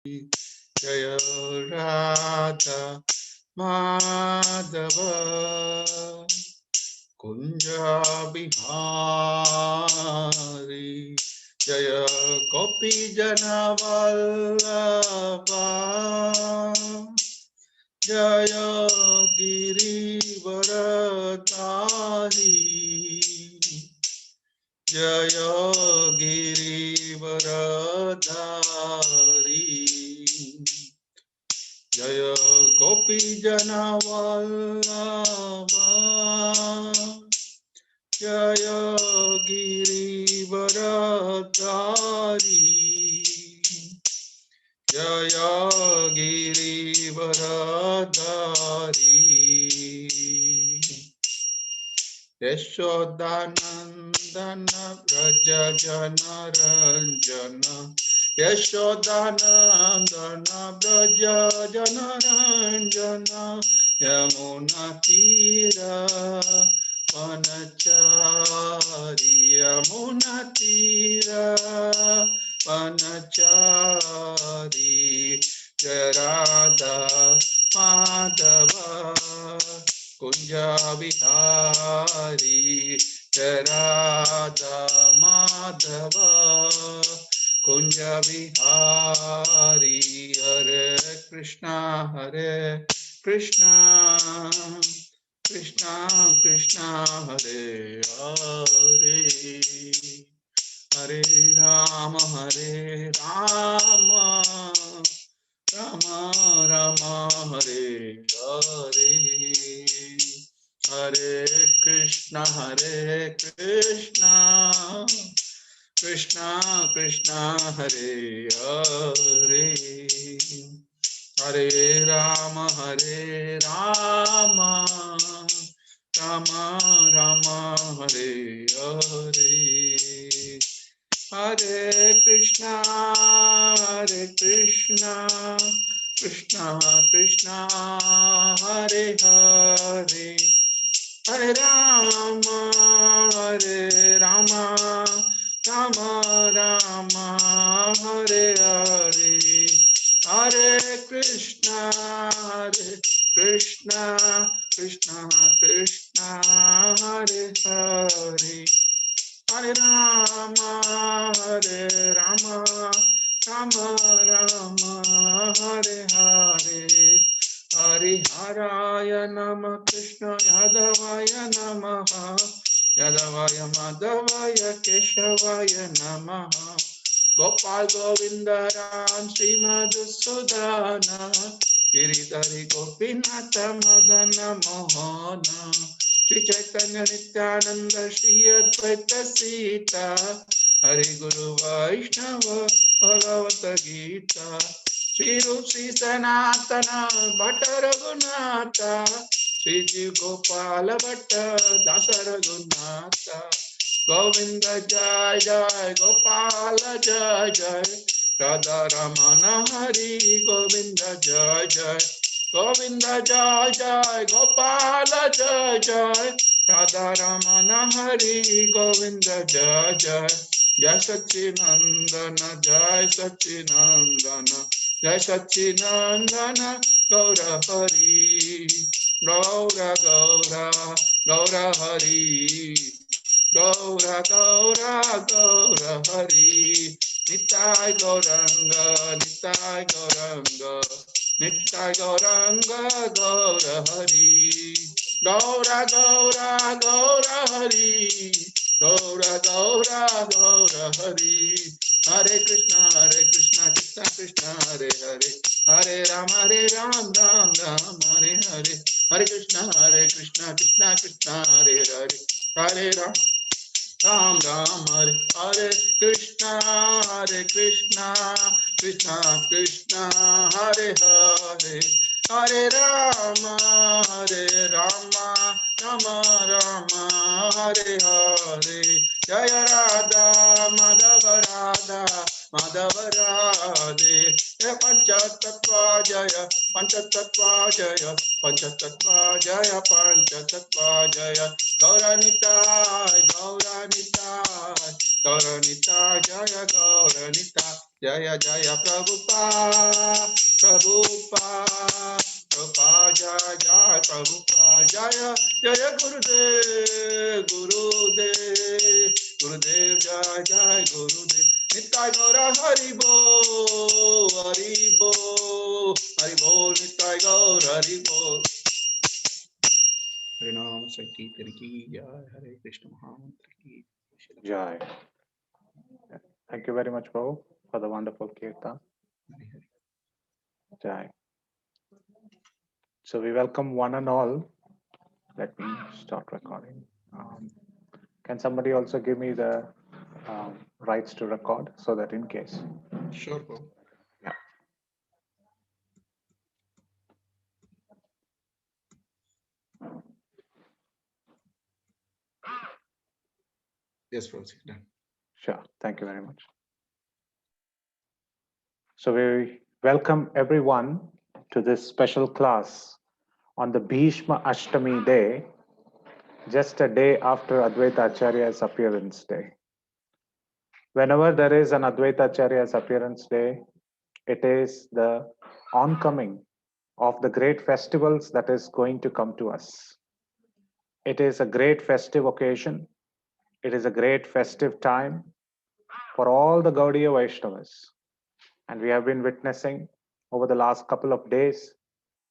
जय राधा माधव कुंज बिहारी जय गोपी जनवल्लभा जय गिरिवरधारी जय गिरिवरधारी जय गोपी जनवल्लभा जय गिरिवरधारी जय गिरिवरधारी यशोदानंदन व्रज जनरंजन यशोदानंदन व्रज जनरंजन यमुना तीरा वनचारी यमुना तीरा वनचारी जय राधा माधव कुंज बिहारी जय राधा माधव कुंज बिहारी हरे कृष्णा कृष्णा कृष्णा कृष्णा हरे हरे हरे राम राम राम हरे हरे हरे कृष्णा कृष्णा कृष्णा हरे हरे हरे राम राम राम हरे हरे हरे कृष्णा कृष्णा कृष्णा हरे हरे हरे राम राम राम राम हरे हरे हरे कृष्णा कृष्णा कृष्णा कृष्णा हरे हरे हरे राम राम राम राम हरे हरे हरिहराय नमः कृष्ण यादवाय नमः यादवाय माधवाय केशवाय नमः गोपाल गोविंद राम श्री मधुसूदन गिरिधरी गोपीनाथ मदन मोहन श्री चैतन्य नित्यानंद श्री अद्वैत सीता हरि गुरु वैष्णव भगवत गीता श्री रूप श्री सनातन भट्ट रघुनाथ श्री जीव गोपाल भट्ट दास रघुनाथ गोविंद जय जय गोपाल जय जय राधा रमन हरि गोविंद जय जय गोविंद जय जय गोपाल जय जय राधा रमन हरि गोविंद जय जय जय सच्चिनंदन जय सच्चिनंदन गौर हरि गौर गौर गौर हरि गौर गौर गौर हरि निताय गौरंग निताय गौरंग गौर हरि गौर गौर गौर हरि गौर गौर गौर हरि हरे कृष्णा कृष्णा कृष्णा हरे हरे हरे राम राम हरे हरे हरे कृष्णा कृष्णा कृष्णा हरे हरे हरे राम राम हरे कृष्णा कृष्णा कृष्णा हरे हरे हरे राम राम राम हरे हरे जय राधा माधव राधे पंचतत्व जय पंचतत्व जय Gaura Nitai Gauranita, Jaya Gauranita, Jaya Jaya Prabhupada, Prabhupada, Prabhupada, Jaya Jaya Prabhupada, Jaya Jaya Gurudev, Gurudev, Gurudev, Jaya Jaya Gurudev. Nitai Gaura Haribo, Haribo, Haribo, Nitai Gaura Haribo. Harinam Sankirtan ki jai, Hare Krishna Mahamantra ki Jai. Thank you very much, Prabhu, for the wonderful kirtan. Jai. So we welcome one and all. Let me start recording. Can somebody also give me the rights to record so that in case? Sure, Prabhu. Yeah. Yes, Prabhu. Done. Sure. Thank you very much. So we welcome everyone to this special class on the Bhishma Ashtami day, just a day after Advaita Acharya's appearance day. Whenever there is an Advaita Acharya's appearance day, it is the oncoming of the great festivals that is going to come to us. It is a great festive occasion. It is a great festive time for all the Gaudiya Vaishnavas. And we have been witnessing over the last couple of days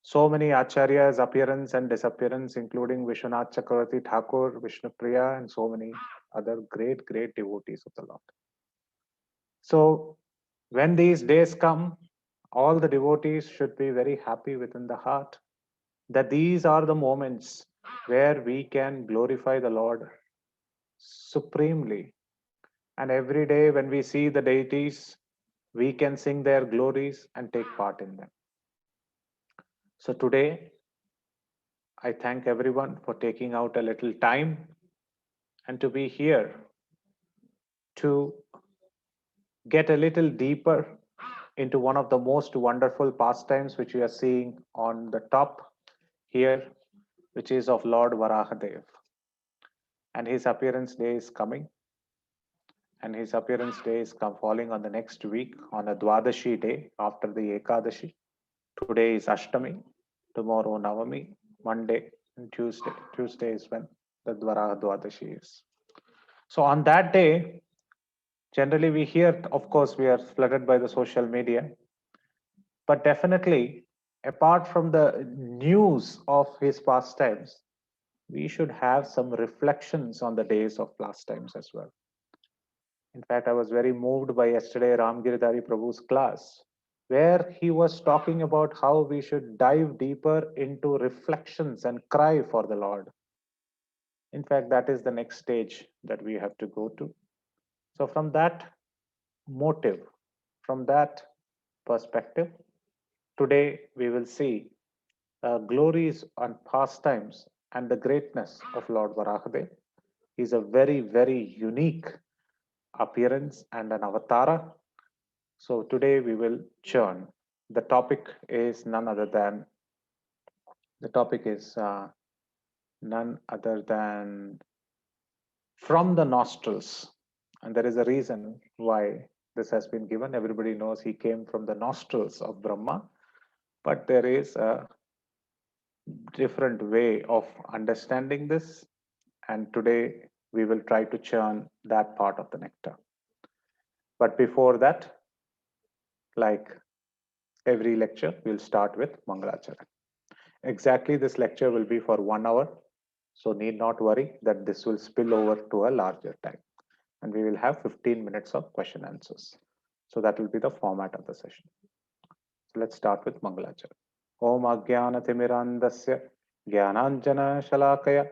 so many Acharyas' appearance and disappearance, including Vishwanath Chakravarti Thakur, Vishnu Priya, and so many other great, great devotees of the Lord. So when these days come, all the devotees should be very happy within the heart that these are the moments where we can glorify the Lord supremely. And every day when we see the deities, we can sing their glories and take part in them. So today, I thank everyone for taking out a little time and to be here to get a little deeper into one of the most wonderful pastimes which we are seeing on the top here, which is of Lord Varahadev. And his appearance day is coming. And his appearance day is falling on the next week on a Dwadashi day after the Ekadashi. Today is Ashtami, tomorrow Navami, Monday and Tuesday. Tuesday is when the Varaha Dwadashi is. So on that day, generally we hear, of course, we are flooded by the social media, but definitely apart from the news of his pastimes, we should have some reflections on the days of pastimes as well. In fact, I was very moved by yesterday Ramgiridhari Prabhu's class, where he was talking about how we should dive deeper into reflections and cry for the Lord. In fact, that is the next stage that we have to go to. So from that motive, from that perspective, today we will see glories and pastimes and the greatness of Lord Varahadev. He's a very, very unique appearance and an avatara. So today we will churn. The topic is none other than from the nostrils. And there is a reason why this has been given. Everybody knows he came from the nostrils of Brahma, but there is a different way of understanding this. And today we will try to churn that part of the nectar. But before that, like every lecture, we'll start with Mangalacharan. Exactly, this lecture will be for 1 hour. So need not worry that this will spill over to a larger time. And we will have 15 minutes of question answers. So that will be the format of the session. So let's start with Mangalacharan. Om Ajnana Timirandasya Jnananjana Shalakaya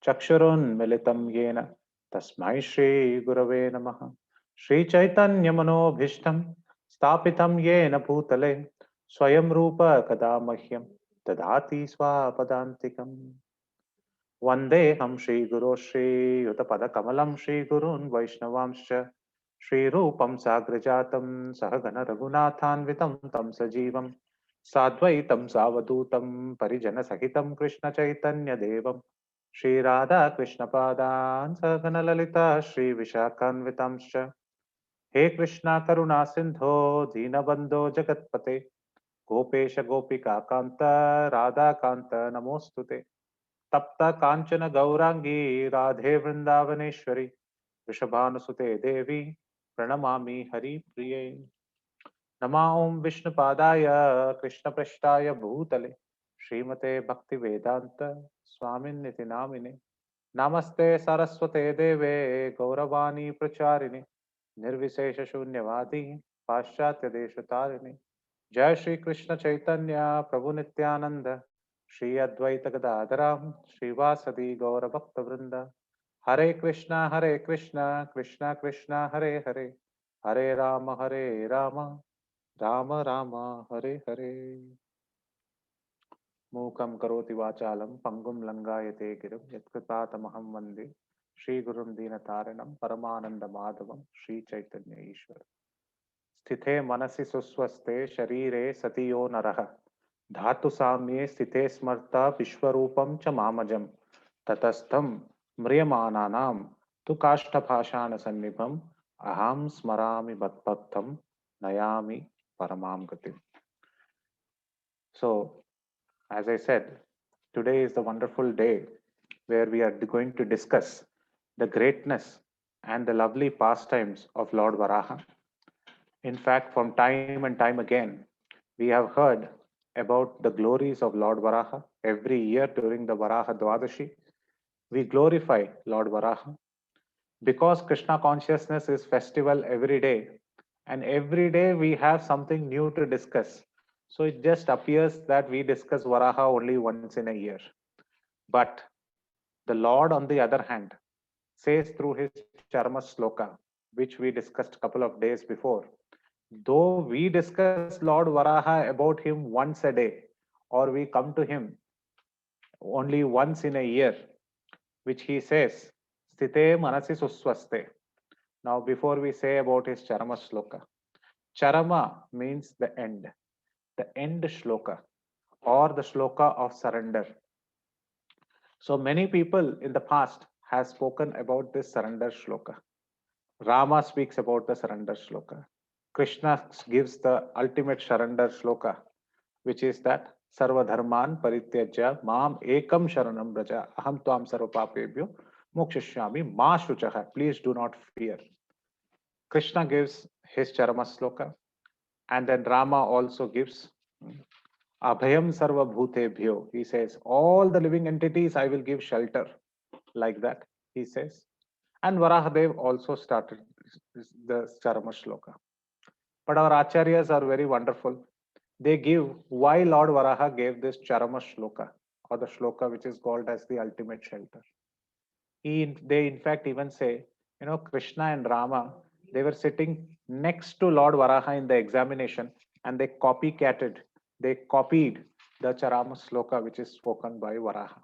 Chakshurun Militam Yena Tasmai Shri Gurave Namaha Shri Chaitanya Manobhishtam Stapitam Yena Bhutale Swayam Rupa Kadamahyam Dadati Swapadantikam Vandeham Shri Guru Shri Yuttapada Kamalam Shri Gurun Vaishnavamscha Shri Rupam Sagrajatam Sahagana Raghunathanvitam Tam Sajivam Sadvaitam Savadutam Parijana Sahitam Krishna Chaitanya Devam Shri Radha Krishna Padan Sagana Lalita Shri Vishakhanvitamscha. He Krishna Karuna Sindho Dinabandho Jagatpate Gopesha Gopika Kanta Radha Kanta Namostute Tapta Kanchana Gaurangi Radhe Vrindavaneshwari Vrishabhanusute Devi Pranamami Hari Priye Nama Om Vishnu Padaya Krishna Prashtaya Bhutale Srimate Bhakti Vedanta Swamin Niti Namine Namaste Saraswate Deve Gauravani Pracharini Nirvishesha Shunyavadi Paschatya Deshatarini Jai Shri Krishna Chaitanya Prabhu Nityananda Shri Advaita Gadadaram Srivasadi Gaura Bhakta Vrinda Hare Krishna Krishna Krishna Hare Hare Hare Rama Rama Rama Hare Hare Mukam karoti vachalam pangum langayate girim yatkripatamaham vande Shri Gurum Dinataranam Paramananda Madhavam Shri Chaitanya Ishwar स्थिते मनसि सुस्वस्थे शरीरे सतियो नरः धातु साम्ये स्थिते स्मर्ता विश्वरूपं च मामजं ततस्थं म्रियमाणानां तु काष्ठपाषाण सन्निभं अहं स्मरामि मद्भक्तं नयामि परमां गतिम्. So, as I said, today is the wonderful day where we are going to discuss the greatness and the lovely pastimes of Lord Varaha. In fact, from time and time again, we have heard about the glories of Lord Varaha. Every year during the Varaha Dwadashi, we glorify Lord Varaha. Because Krishna consciousness is festival every day, and every day we have something new to discuss. So it just appears that we discuss Varaha only once in a year. But the Lord, on the other hand, says through his Charma Sloka, which we discussed a couple of days before, though we discuss Lord Varaha about him once a day, or we come to him only once in a year, which he says, Sthite Manasi Suswaste. Now, before we say about his Charama Shloka, Charama means the end Shloka, or the Shloka of surrender. So many people in the past have spoken about this surrender Shloka. Rama speaks about the surrender Shloka. Krishna gives the ultimate surrender Shloka, which is that Sarva Dharman Parityajya Mam Ekam Sharanam Braja Aham Tvam Sarva Papebhyo Mokshishyami Ma Shuchaha. Please do not fear. Krishna gives his Charama Shloka, and then Rama also gives Abhayam Sarva Bhutebhyo. He says, all the living entities I will give shelter. Like that, he says. And Varahadev also started the Charama Shloka. But our Acharyas are very wonderful. They give why Lord Varaha gave this Charama Shloka, or the Shloka which is called as the ultimate shelter. They in fact even say, Krishna and Rama, they were sitting next to Lord Varaha in the examination, and they copied the Charama Shloka which is spoken by Varaha.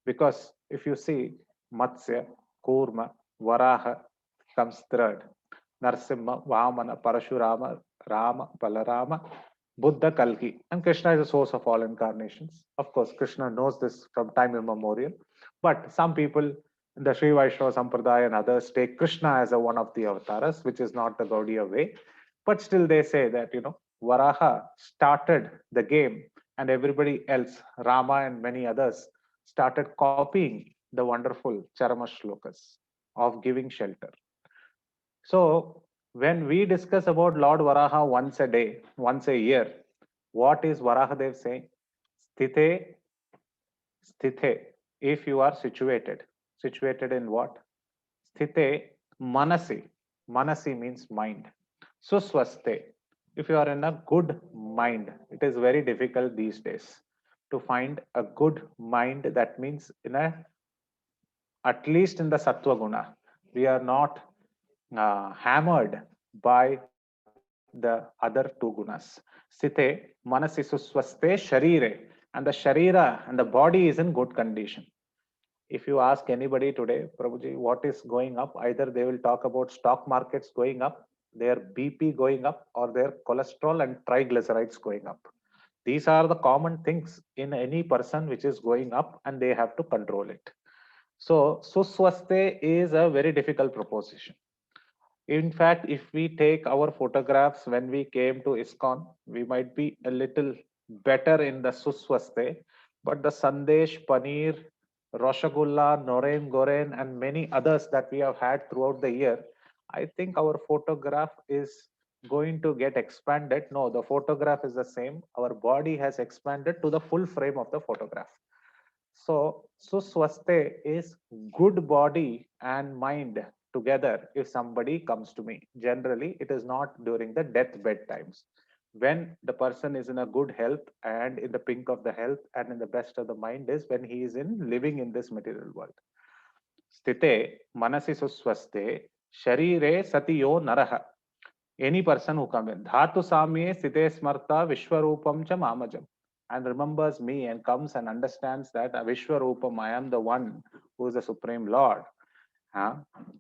Because if you see, Matsya, Kurma, Varaha comes third. Narsimha, Vamana, Parashurama, Rama, Balarama, Buddha, Kalki. And Krishna is the source of all incarnations. Of course, Krishna knows this from time immemorial. But some people in the Sri Vaishnava Sampradaya and others take Krishna as one of the avatars, which is not the Gaudiya way. But still they say that, Varaha started the game, and everybody else, Rama and many others, started copying the wonderful Charama Shlokas of giving shelter. So when we discuss about Lord Varaha once a day, once a year, what is Varahadev saying? Sthite, sthite, if you are situated in what? Sthite, manasi. Manasi means mind. Suswaste, if you are in a good mind. It is very difficult these days to find a good mind. That means at least in the Sattva Guna, we are not hammered by the other two gunas. Sthite, manasi suswaste sharire. And the sharira and the body is in good condition. If you ask anybody today, Prabhuji, what is going up? Either they will talk about stock markets going up, their BP going up, or their cholesterol and triglycerides going up. These are the common things in any person which is going up, and they have to control it. So Suswaste is a very difficult proposition. In fact, if we take our photographs when we came to ISKCON, we might be a little better in the Suswaste, but the Sandesh, Paneer, Roshagulla, Noren Goren, and many others that we have had throughout the year, I think our photograph is going to get expanded. No, the photograph is the same. Our body has expanded to the full frame of the photograph. So, Suswaste is good body and mind together if somebody comes to me. Generally, it is not during the deathbed times. When the person is in a good health and in the pink of the health and in the best of the mind is when he is in living in this material world. Sthite manasi suswaste sharire satiyo naraha. Any person who comes in dhatu samye sthite smarta vishwarupam cha mamajam and remembers me and comes and understands that vishwarupam, I am the one who is the supreme lord.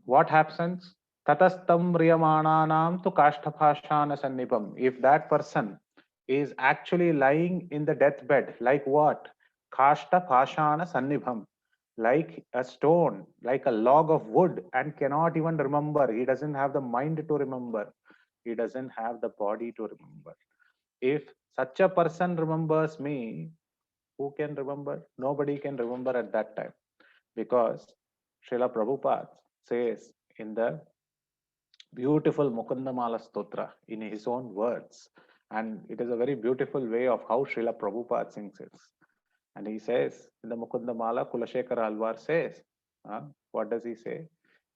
What happens? Tatastam riyamananam tu kashtapashana sannipam. If that person is actually lying in the deathbed, like what? Kashtapashana sannibham, like a stone, like a log of wood, and cannot even remember. He doesn't have the mind to remember. He doesn't have the body to remember. If such a person remembers me, who can remember? Nobody can remember at that time because Srila Prabhupada says in the beautiful Mukundamala Stotra in his own words, and it is a very beautiful way of how Srila Prabhupada sings it. And he says in the Mukundamala, Kulashekara Alvar says, what does he say?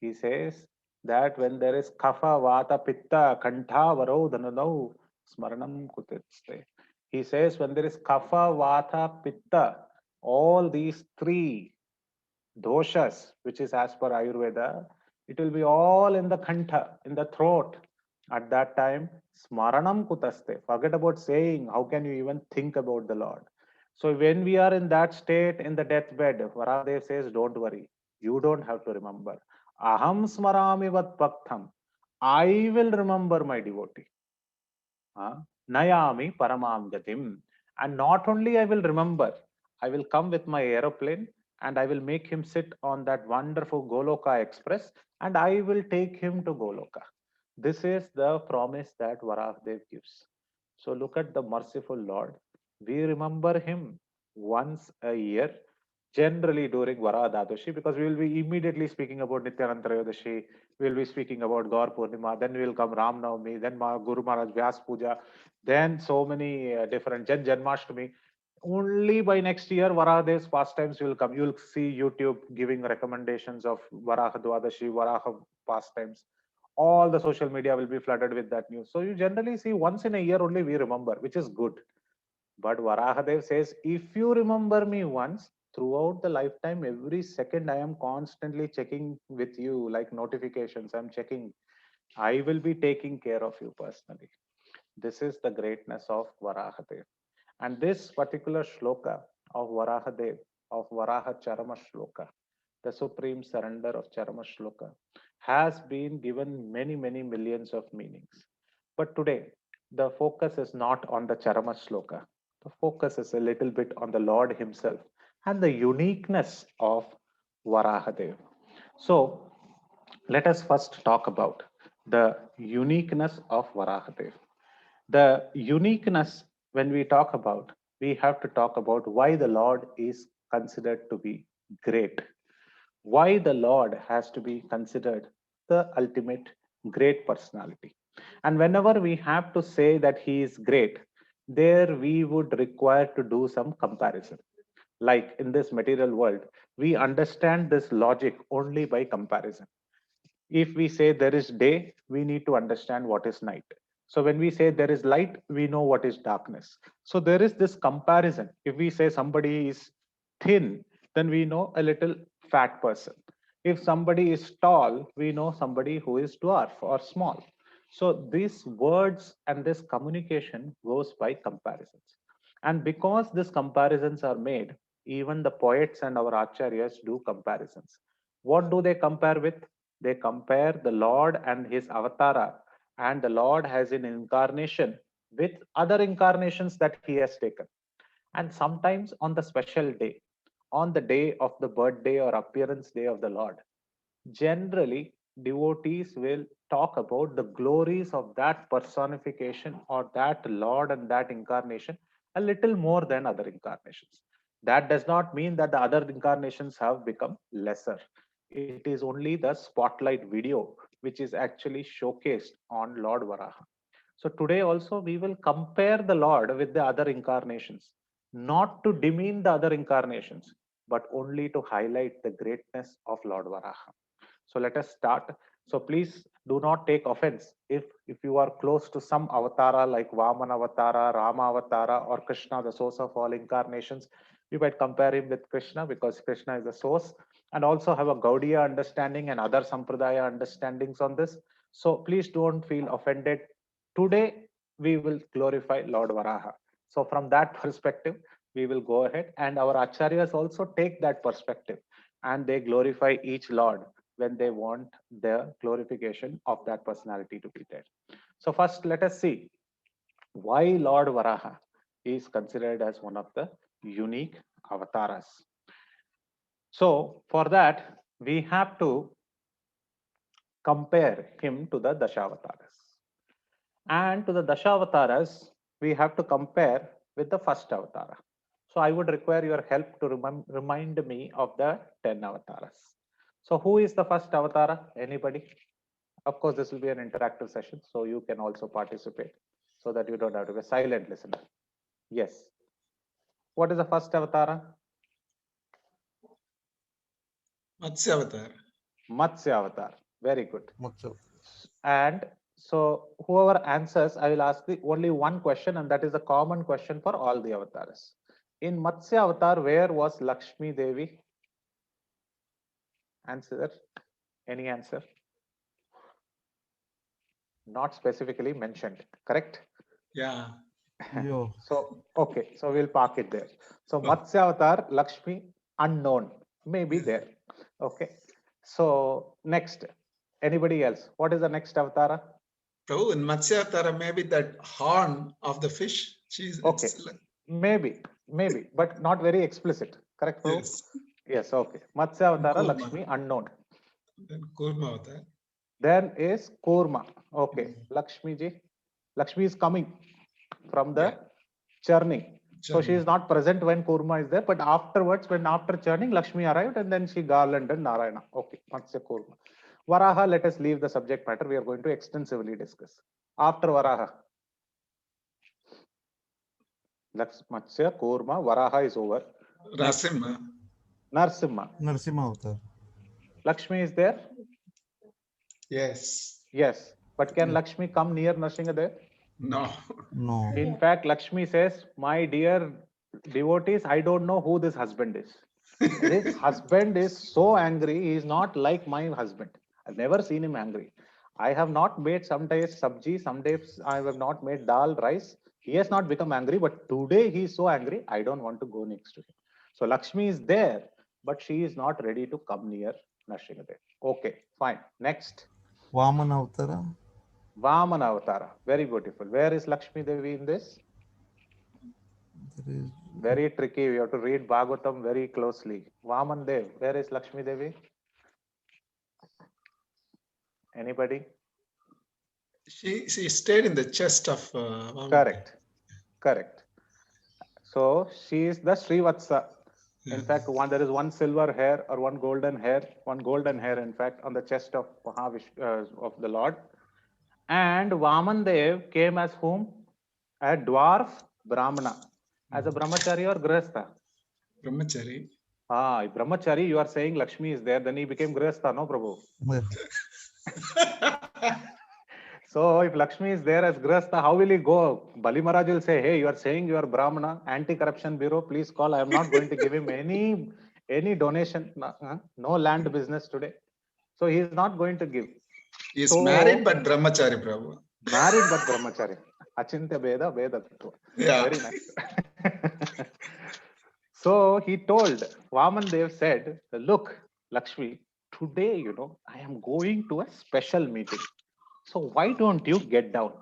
He says that when there is kapha, vata, pitta, kantha, varodhananau, smaranam kutitste. He says when there is kapha, vata, pitta, all these three doshas, which is as per Ayurveda, it will be all in the kantha, in the throat. At that time, smaranam kutaste. Forget about saying, how can you even think about the Lord? So when we are in that state in the deathbed, Varahadev says, don't worry. You don't have to remember. Aham smarami vat bhaktam. I will remember my devotee. Nayami paramam gatim. And not only I will remember, I will come with my aeroplane and I will make him sit on that wonderful Goloka Express and I will take him to Goloka. This is the promise that Varahadev gives. So look at the merciful Lord. We remember him once a year, generally during Varahadadoshi, because we will be immediately speaking about Nityananda Trayodashi, we will be speaking about Gaur Purnima, then we will come Ram Navami, then Guru Maharaj Vyas Puja, then so many different Janmashtami. Only by next year, Varahadev's pastimes will come. You will see YouTube giving recommendations of Varaha Dwadashi, Varaha pastimes. All the social media will be flooded with that news. So you generally see once in a year only we remember, which is good. But Varahadev says, if you remember me once, throughout the lifetime, every second I am constantly checking with you, like notifications, I'm checking. I will be taking care of you personally. This is the greatness of Varahadev. And this particular shloka of Varahadev, of Varaha Charama Shloka, the supreme surrender of Charama Shloka, has been given many, many millions of meanings. But today, the focus is not on the Charama Shloka. The focus is a little bit on the Lord Himself and the uniqueness of Varahadev. So, let us first talk about the uniqueness of Varahadev. The uniqueness, when we talk about, we have to talk about why the Lord is considered to be great, why the Lord has to be considered the ultimate great personality. And whenever we have to say that He is great, there we would require to do some comparison. Like in this material world, we understand this logic only by comparison. If we say there is day, we need to understand what is night. So when we say there is light, we know what is darkness. So there is this comparison. If we say somebody is thin, then we know a little fat person. If somebody is tall, we know somebody who is dwarf or small. So these words and this communication goes by comparisons. And because these comparisons are made, even the poets and our acharyas do comparisons. What do they compare with? They compare the Lord and his avatara, and the Lord has an incarnation with other incarnations that he has taken. And sometimes on the special day, on the day of the birthday or appearance day of the Lord, generally devotees will talk about the glories of that personification or that Lord and that incarnation a little more than other incarnations. That does not mean that the other incarnations have become lesser. It is only the spotlight video which is actually showcased on Lord Varaha. So today also we will compare the Lord with the other incarnations, not to demean the other incarnations, but only to highlight the greatness of Lord Varaha. So let us start. So please do not take offense if you are close to some avatara like Vaman avatara, Rama avatara, or Krishna, the source of all incarnations. You might compare him with Krishna because Krishna is the source, and also have a Gaudiya understanding and other Sampradaya understandings on this. So please don't feel offended. Today we will glorify Lord Varaha. So from that perspective, we will go ahead, and our acharyas also take that perspective and they glorify each Lord when they want the glorification of that personality to be there. So first, let us see why Lord Varaha is considered as one of the unique avatars. So for that, we have to compare him to the Dashawataras. And to the Dashawataras, we have to compare with the first avatara. So I would require your help to remind me of the 10 avatars. So who is the first avatara? Anybody? Of course, this will be an interactive session, so you can also participate so that you don't have to be a silent listener. Yes. What is the first avatara? Matsya Avatar. Matsya avatar. Very good. Matsya. And so whoever answers, I will ask the only one question, and that is a common question for all the avatars. In Matsya avatar, where was Lakshmi Devi? Answer. Any answer? Not specifically mentioned, correct? Yeah. Yo. So, okay, so we'll park it there. So Matsya avatar, Lakshmi, unknown, maybe there. Okay. So next, anybody else? What is the next avatara? Prabhu, in Matsya Avatar, maybe that horn of the fish. Okay. Maybe, but not very explicit. Correct, Prabhu? Yes. Yes, okay. Matsya avatara, Kurma. Lakshmi, unknown. Then Kurma Avatar. Then is Kurma. Okay. Lakshmi ji. Lakshmi is coming from the churning. So she is not present when Kurma is there, but afterwards, when after churning, Lakshmi arrived and then she garlanded Narayana. Okay, Matsya Kurma. Varaha, let us leave the subject matter. We are going to extensively discuss. After Varaha. Matsya, Kurma, Varaha is over. Rasimha. Narsimha. Narsimha Avatar. Lakshmi is there? Yes. Yes. But can Lakshmi come near Narsingadev? No. No. In fact, Lakshmi says, my dear devotees, I don't know who this husband is. This husband is so angry. He is not like my husband. I've never seen him angry. I have not made some days sabji, some days I have not made dal, rice. He has not become angry, but today he is so angry, I don't want to go next to him. So Lakshmi is there, but she is not ready to come near Narsingadev. Okay, fine. Next. Vamana Avatara. Vamana Avatara. Very beautiful. Where is Lakshmi Devi in this? There is Very tricky. We have to read Bhagavatam very closely. Vaman Dev. Where is Lakshmi Devi? Anybody? She stayed in the chest of Vamana. Correct. Correct. So she is the Srivatsa. In Yeah. fact, there is one silver hair or one golden hair, in fact, on the chest of of the Lord. And Vaman Dev came as whom? A dwarf Brahmana. As a brahmachari or grihastha? Brahmachari. Brahmachari, you are saying Lakshmi is there, then he became grihastha, no Prabhu? So if Lakshmi is there as grihastha, how will he go? Bali Maharaj will say, hey, you are saying you are Brahmana, anti-corruption bureau, please call. I am not going to give him any donation, no land business today. So he is not going to give. He is So, married but Brahmachari, Prabhu. Married but Brahmachari. Achintya Veda, Veda Tattva. Yeah. Very nice. So he told, Vaman Dev said, look, Lakshmi, today, I am going to a special meeting. So why don't you get down?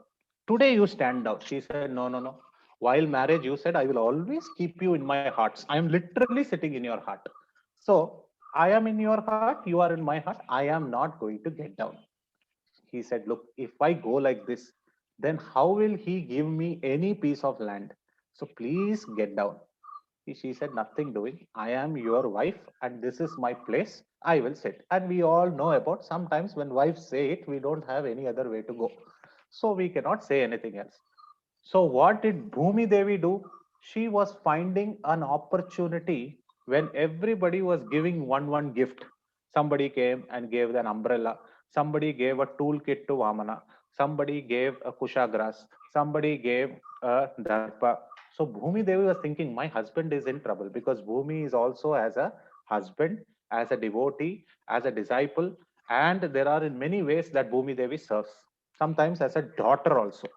Today you stand down. She said, no. While marriage, you said, I will always keep you in my hearts. I am literally sitting in your heart. So I am in your heart, you are in my heart. I am not going to get down. He said, look, if I go like this, then how will he give me any piece of land? So please get down. She said, nothing doing. I am your wife and this is my place. I will sit. And we all know about sometimes when wives say it, we don't have any other way to go. So we cannot say anything else. So what did Bhumi Devi do? She was finding an opportunity when everybody was giving one gift. Somebody came and gave an umbrella. Somebody gave a toolkit to Vamana. Somebody gave a kushagrass. Somebody gave a darpa. So Bhumi Devi was thinking, my husband is in trouble because Bhumi is also as a husband, as a devotee, as a disciple, and there are in many ways that Bhumi Devi serves. Sometimes as a daughter also.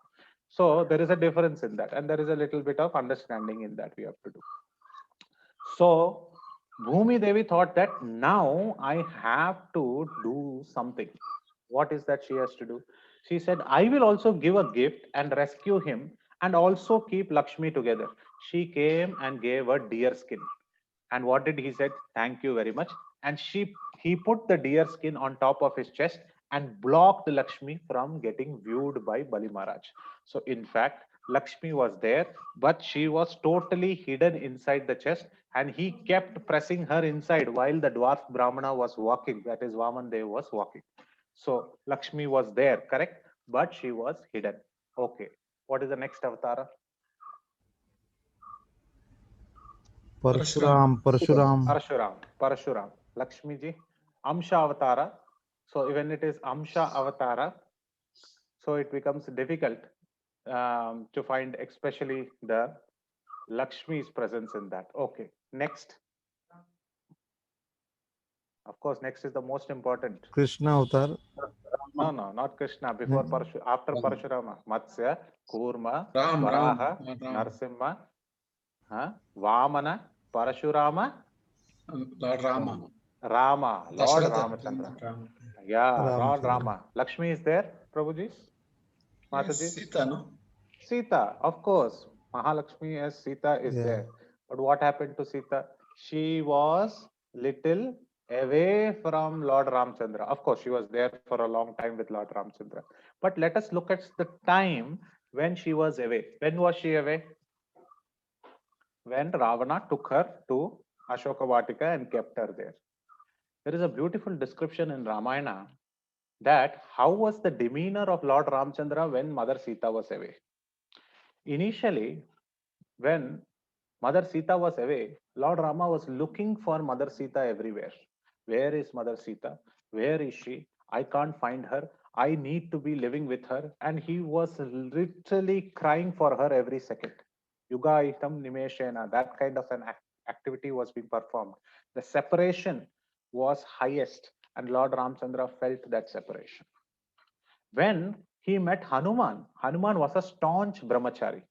So there is a difference in that, and there is a little bit of understanding in that we have to do. So Bhumi Devi thought that now I have to do something. What is that she has to do? She said, I will also give a gift and rescue him and also keep Lakshmi together. She came and gave a deer skin. And what did he said? Thank you very much. And he put the deer skin on top of his chest and blocked Lakshmi from getting viewed by Bali Maharaj. So in fact, Lakshmi was there, but she was totally hidden inside the chest, and he kept pressing her inside while the dwarf Brahmana was walking, that is Vaman Dev was walking. So Lakshmi was there, correct? But she was hidden. Okay. What is the next avatara? Parshuram. Parashuram. Lakshmi ji. Amsha avatara. So when it is Amsha avatara, so it becomes difficult to find especially the Lakshmi's presence in that. Okay. Next. Of course, next is the most important. Krishna avatar. No, not Krishna. Before after Parashurama. Matsya, Kurma, Ram, Varaha, Ram. Narsimha, Vamana, Parashurama, Lord Rama. Lord Dasharatha. Ramachandra. Rama. Yeah, Lord Ramachandra. Rama. Lakshmi is there, Prabhuji? Yes, Mataji? Sita, no? Sita, of course. Mahalakshmi as Sita is Yeah. there. But what happened to Sita? She was little away from Lord Ramchandra. Of course, she was there for a long time with Lord Ramchandra. But let us look at the time when she was away. When was she away? When Ravana took her to Ashoka Vatika and kept her there. There is a beautiful description in Ramayana that how was the demeanor of Lord Ramchandra when Mother Sita was away. Initially, when Mother Sita was away, Lord Rama was looking for Mother Sita everywhere. Where is Mother Sita? Where is she? I can't find her. I need to be living with her. And he was literally crying for her every second. Yuga itam nimeshena, that kind of an activity was being performed. The separation was highest, and Lord Ramchandra felt that separation. When he met Hanuman, Hanuman was a staunch brahmachari.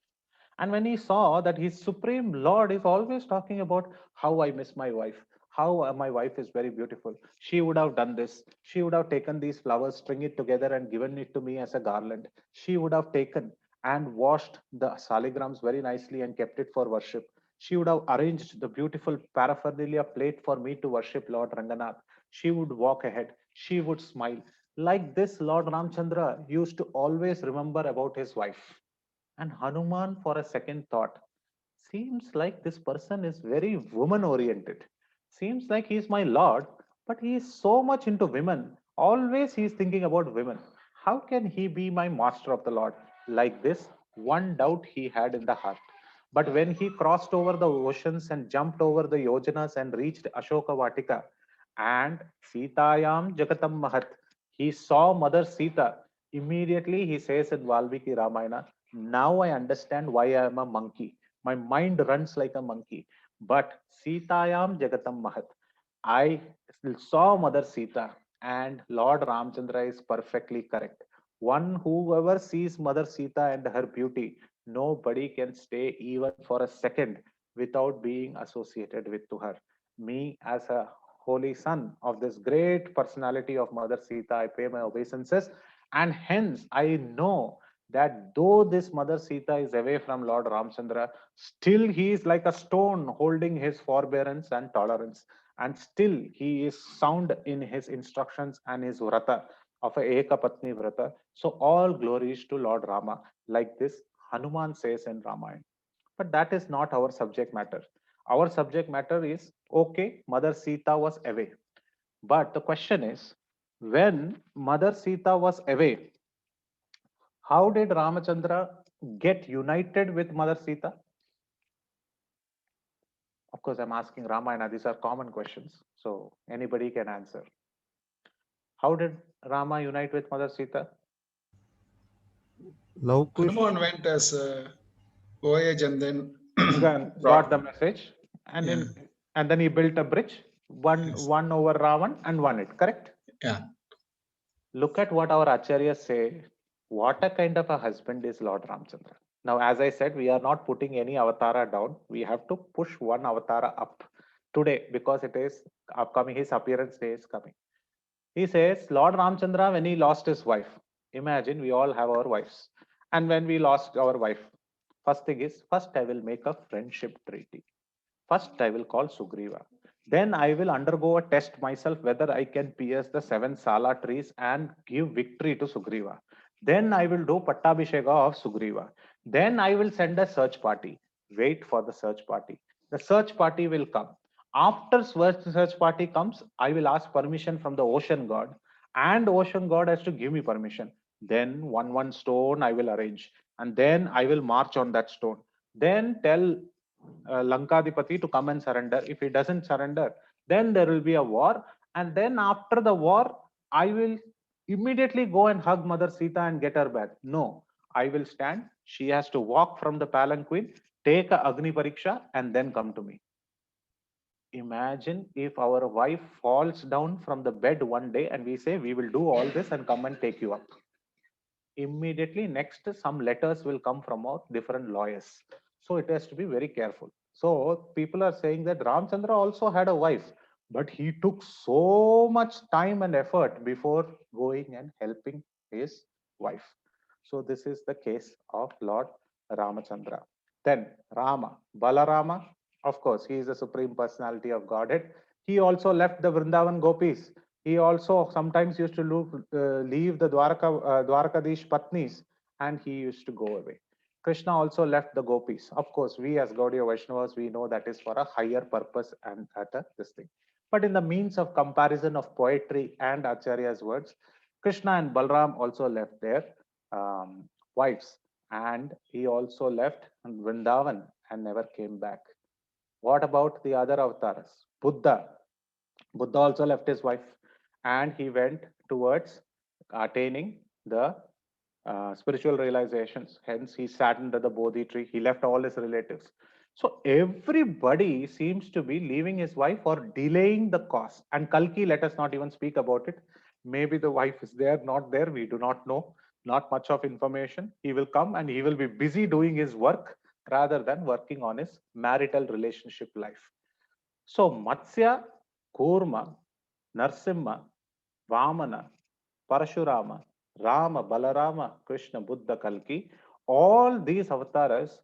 And when he saw that his supreme Lord is always talking about how I miss my wife, how my wife is very beautiful, she would have done this, she would have taken these flowers, string it together and given it to me as a garland. She would have taken and washed the saligrams very nicely and kept it for worship. She would have arranged the beautiful paraphernalia plate for me to worship Lord Ranganath. She would walk ahead. She would smile. Like this, Lord Ramchandra used to always remember about his wife. And Hanuman, for a second thought, seems like this person is very woman oriented. Seems like he is my Lord, but he is so much into women. Always he is thinking about women. How can he be my master of the Lord? Like this, one doubt he had in the heart. But when he crossed over the oceans and jumped over the yojanas and reached Ashoka Vatika and Sitayam Jagatam Mahat, he saw Mother Sita. Immediately he says in Valmiki Ramayana, now I understand why I am a monkey. My mind runs like a monkey. But Sitayam Jagatam Mahat. I saw Mother Sita, and Lord Ramchandra is perfectly correct. Whoever sees Mother Sita and her beauty, nobody can stay even for a second without being associated with to her. Me as a holy son of this great personality of Mother Sita, I pay my obeisances, and hence I know that though this Mother Sita is away from Lord Ramchandra, still he is like a stone holding his forbearance and tolerance. And still he is sound in his instructions and his vrata of a Ekapatni vrata. So all glories to Lord Rama, like this Hanuman says in Ramayana. But that is not our subject matter. Our subject matter is, okay, Mother Sita was away. But the question is, when Mother Sita was away, how did Ramachandra get united with Mother Sita? Of course, I'm asking Ramayana. These are common questions, so anybody can answer. How did Rama unite with Mother Sita? Love Kush. Hanuman went as a voyage and then Got brought. the message, and Yeah. and then he built a bridge, Yes. one over Ravan and won it. Correct? Yeah. Look at what our acharyas say. What a kind of a husband is Lord Ramchandra. Now, as I said, we are not putting any avatara down. We have to push one avatara up today because it is upcoming. His appearance day is coming. He says, Lord Ramchandra, when he lost his wife, imagine we all have our wives. And when we lost our wife, first thing is, first I will make a friendship treaty. First, I will call Sugriva. Then I will undergo a test myself whether I can pierce the 7 Sala trees and give victory to Sugriva. Then I will do Pattabhisheka of Sugriva. Then I will send a search party. Wait for the search party. The search party will come. After search party comes, I will ask permission from the ocean god, and ocean god has to give me permission. Then one stone I will arrange, and then I will march on that stone. Then tell Lankadipati to come and surrender. If he doesn't surrender, then there will be a war. And then after the war, I will immediately go and hug Mother Sita and get her back. No, I will stand. She has to walk from the palanquin, take a Agni Pariksha, and then come to me. Imagine if our wife falls down from the bed one day and we say, we will do all this and come and take you up. Immediately next, some letters will come from our different lawyers. So it has to be very careful. So people are saying that Ramchandra also had a wife, but he took so much time and effort before going and helping his wife. So this is the case of Lord Ramachandra. Then Rama, Balarama, of course, he is the supreme personality of Godhead. He also left the Vrindavan gopis. He also sometimes used to leave the Dwarkadish Patnis, and he used to go away. Krishna also left the gopis. Of course, we as Gaudiya Vaishnavas, we know that is for a higher purpose and at this thing. But in the means of comparison of poetry and Acharya's words, Krishna and Balram also left their wives, and he also left Vrindavan and never came back. What about the other avatars? Buddha. Buddha also left his wife and he went towards attaining the spiritual realizations. Hence, he sat under the Bodhi tree. He left all his relatives. So everybody seems to be leaving his wife or delaying the cause. And Kalki, let us not even speak about it. Maybe the wife is there, not there. We do not know. Not much of information. He will come and he will be busy doing his work rather than working on his marital relationship life. So Matsya, Kurma, Narsimha, Vamana, Parashurama, Rama, Balarama, Krishna, Buddha, Kalki, all these avatars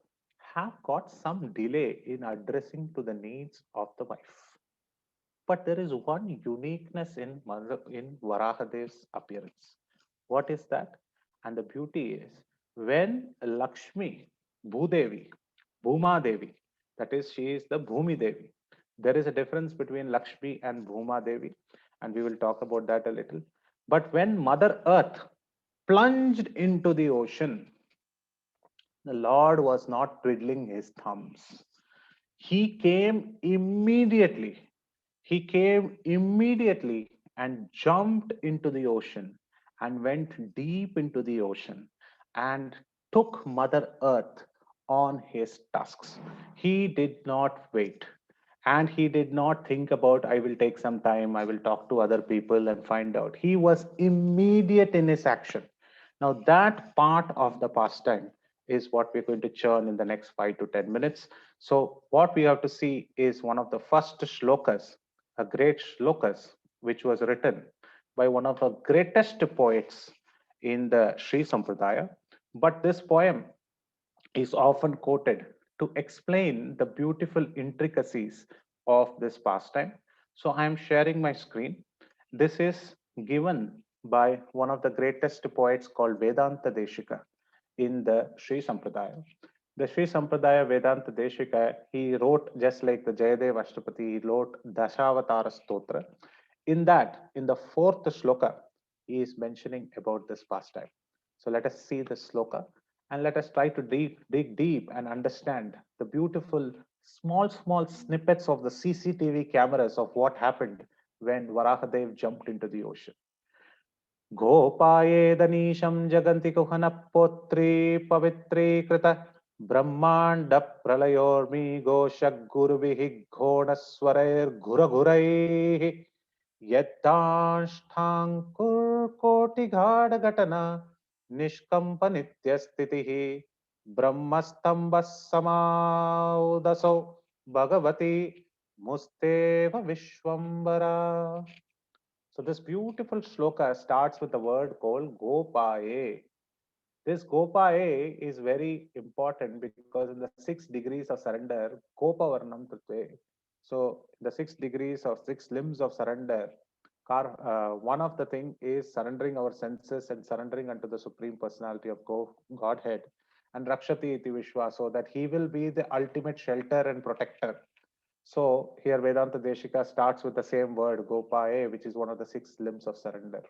have got some delay in addressing to the needs of the wife. But there is one uniqueness in Varahadev's appearance. What is that? And the beauty is when Lakshmi, Bhudevi, Bhuma Devi, that is, she is the Bhumi Devi. There is a difference between Lakshmi and Bhuma Devi, and we will talk about that a little. But when Mother Earth plunged into the ocean, the Lord was not twiddling his thumbs. He came immediately. He came immediately and jumped into the ocean and went deep into the ocean and took Mother Earth on his tusks. He did not wait. And he did not think about, I will take some time, I will talk to other people and find out. He was immediate in his action. Now, that part of the pastime is what we're going to churn in the next 5 to 10 minutes. So, what we have to see is one of the first shlokas, a great shlokas, which was written by one of the greatest poets in the Sri Sampradaya, But this poem is often quoted to explain the beautiful intricacies of this pastime. So I am sharing my screen. This is given by one of the greatest poets called Vedanta Deshika in the Sri Sampradaya. The Sri Sampradaya Vedanta Deshika, he wrote just like the Jayadev Ashtapati, he wrote Dashavatara Stotra. In that, in the fourth shloka, he is mentioning about this pastime. So let us see the sloka and let us try to dig deep and understand the beautiful small snippets of the CCTV cameras of what happened when Varahadev jumped into the ocean. गोपायेदनीशं जगन्ति कुहनः पौत्री पवित्रीकृत ब्रह्माण्ड प्रलयोर्मि घोषगुरुभिः घोणस्वरैर्घुरघुरैः यद्दाष्टाङ्कुर्कोटिघाटघटना निष्कम्पनित्यस्थितिः ब्रह्मस्तम्भः समाउदसौ Bhagwati मुस्तेव विश्वम्बरा. So this beautiful shloka starts with the word called Gopaye. This Gopaye is very important because in the 6 degrees of surrender, Gopa Varnam Tatve. So the 6 degrees of 6 limbs of surrender, one of the thing is surrendering our senses and surrendering unto the Supreme Personality of Godhead and Rakshati iti Vishwa, so that he will be the ultimate shelter and protector. So here Vedanta Deshika starts with the same word, Gopaye, which is one of the 6 limbs of surrender.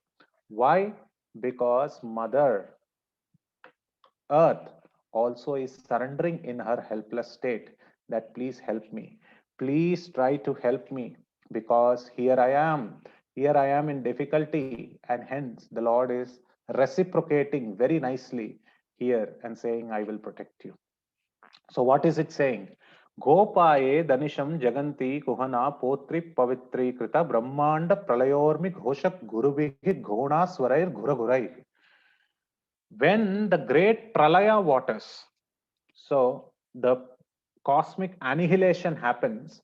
Why? Because Mother Earth also is surrendering in her helpless state that please help me. Please try to help me because here I am. Here I am in difficulty, and hence the Lord is reciprocating very nicely here and saying, I will protect you. So what is it saying? Gopaye danisham jaganti kuhana potri pavitri krita brahmanda pralayormi ghoshak guruvihi ghona swarair ghuragurai. When the great pralaya waters, so the cosmic annihilation happens,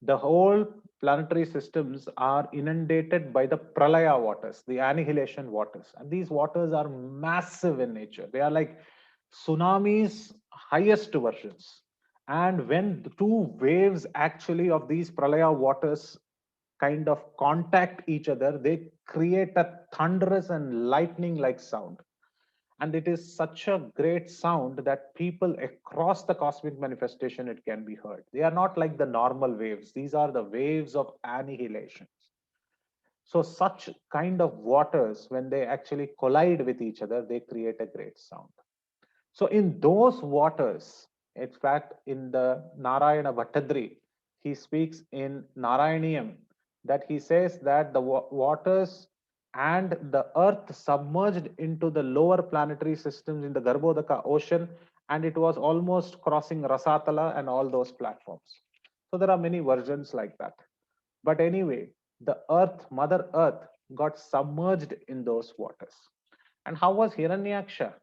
the whole planetary systems are inundated by the pralaya waters, the annihilation waters. And these waters are massive in nature. They are like tsunamis highest versions. And when the two waves actually of these pralaya waters kind of contact each other, they create a thunderous and lightning like sound. And it is such a great sound that people across the cosmic manifestation, it can be heard. They are not like the normal waves. These are the waves of annihilation. So such kind of waters, when they actually collide with each other, they create a great sound. So in those waters, in fact, in the Narayana Bhattadri, he speaks in Narayaniam that he says that the waters and the earth submerged into the lower planetary systems in the Garbhodaka ocean, and it was almost crossing Rasatala and all those platforms. So there are many versions like that. But anyway, the earth, Mother Earth, got submerged in those waters. And how was Hiranyaksha?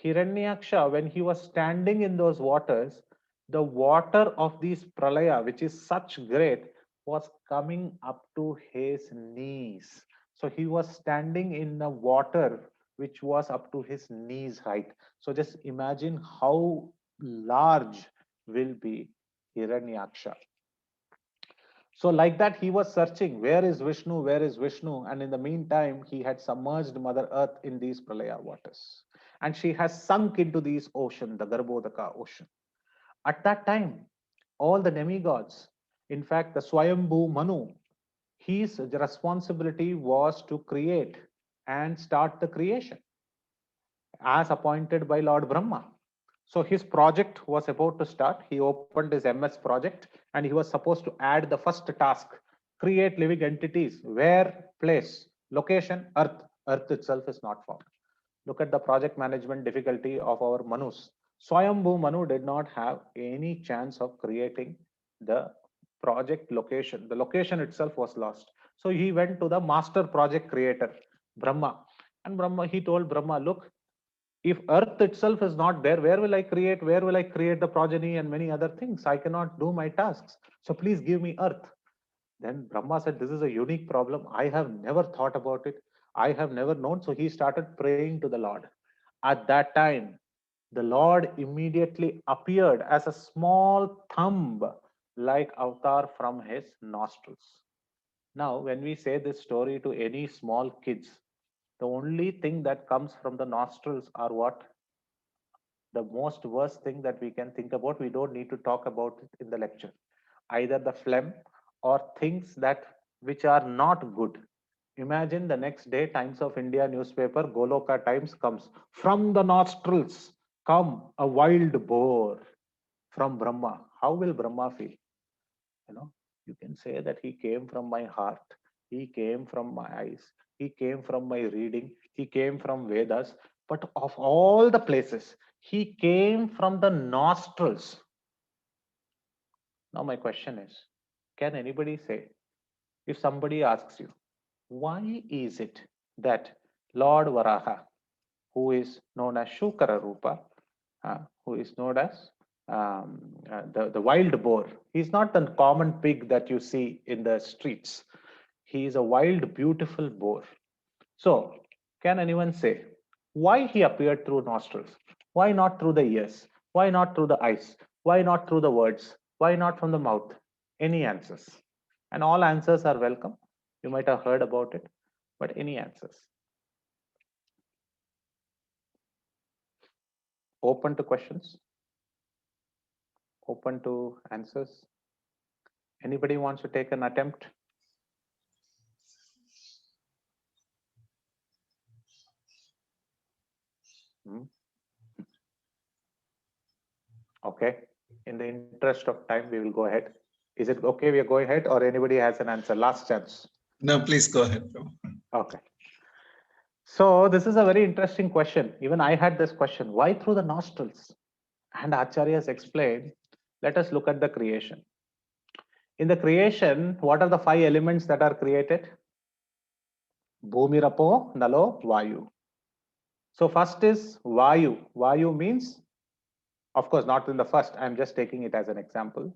Hiranyaksha, when he was standing in those waters, the water of these pralaya, which is such great, was coming up to his knees. So he was standing in the water which was up to his knees height. So just imagine how large will be Hiranyaksha. So like that, he was searching, where is Vishnu, where is Vishnu? And in the meantime, he had submerged Mother Earth in these pralaya waters. And she has sunk into these ocean, the Garbhodaka ocean. At that time, all the demigods, in fact, the Swayambhu Manu, his responsibility was to create and start the creation as appointed by Lord Brahma. So his project was about to start. He opened his MS project and he was supposed to add the first task, create living entities. Where? Place. Location? Earth. Earth itself is not found. Look at the project management difficulty of our Manus. Swayambhu Manu did not have any chance of creating the project location. The location itself was lost. So he went to the master project creator, Brahma. And Brahma, he told Brahma, look, if earth itself is not there, where will I create the progeny and many other things? I cannot do my tasks, so please give me earth. Then Brahma said, this is a unique problem, I have never thought about it, I have never known. So he started praying to the Lord. At that time, the Lord immediately appeared as a small thumb like avatar from his nostrils. Now, when we say this story to any small kids, the only thing that comes from the nostrils are what? The most worst thing that we can think about. We don't need to talk about it in the lecture. Either the phlegm or things that which are not good. Imagine the next day, Times of India newspaper, Goloka Times comes. From the nostrils come a wild boar from Brahma. How will Brahma feel? You know, you can say that he came from my heart, he came from my eyes, he came from my reading, he came from Vedas, but of all the places, he came from the nostrils. Now, my question is, can anybody say, if somebody asks you, why is it that Lord Varaha, who is known as Shukara Rupa, who is known as the wild boar. He's not the common pig that you see in the streets. He is a wild, beautiful boar. So, can anyone say why he appeared through nostrils? Why not through the ears? Why not through the eyes? Why not through the words? Why not from the mouth? Any answers? And all answers are welcome. You might have heard about it, but any answers? Open to questions, open to answers. Anybody wants to take an attempt? Okay. In the interest of time, we will go ahead. Is it okay we are going ahead, or anybody has an answer? Last chance. No, please go ahead. Okay. So this is a very interesting question. Even I had this question. Why through the nostrils? And Acharyas explained, let us look at the creation. In the creation, what are the 5 elements that are created? Bhumi, Rapo, Nalo, Vayu. So first is Vayu. Vayu means, of course, not in the first. I'm just taking it as an example.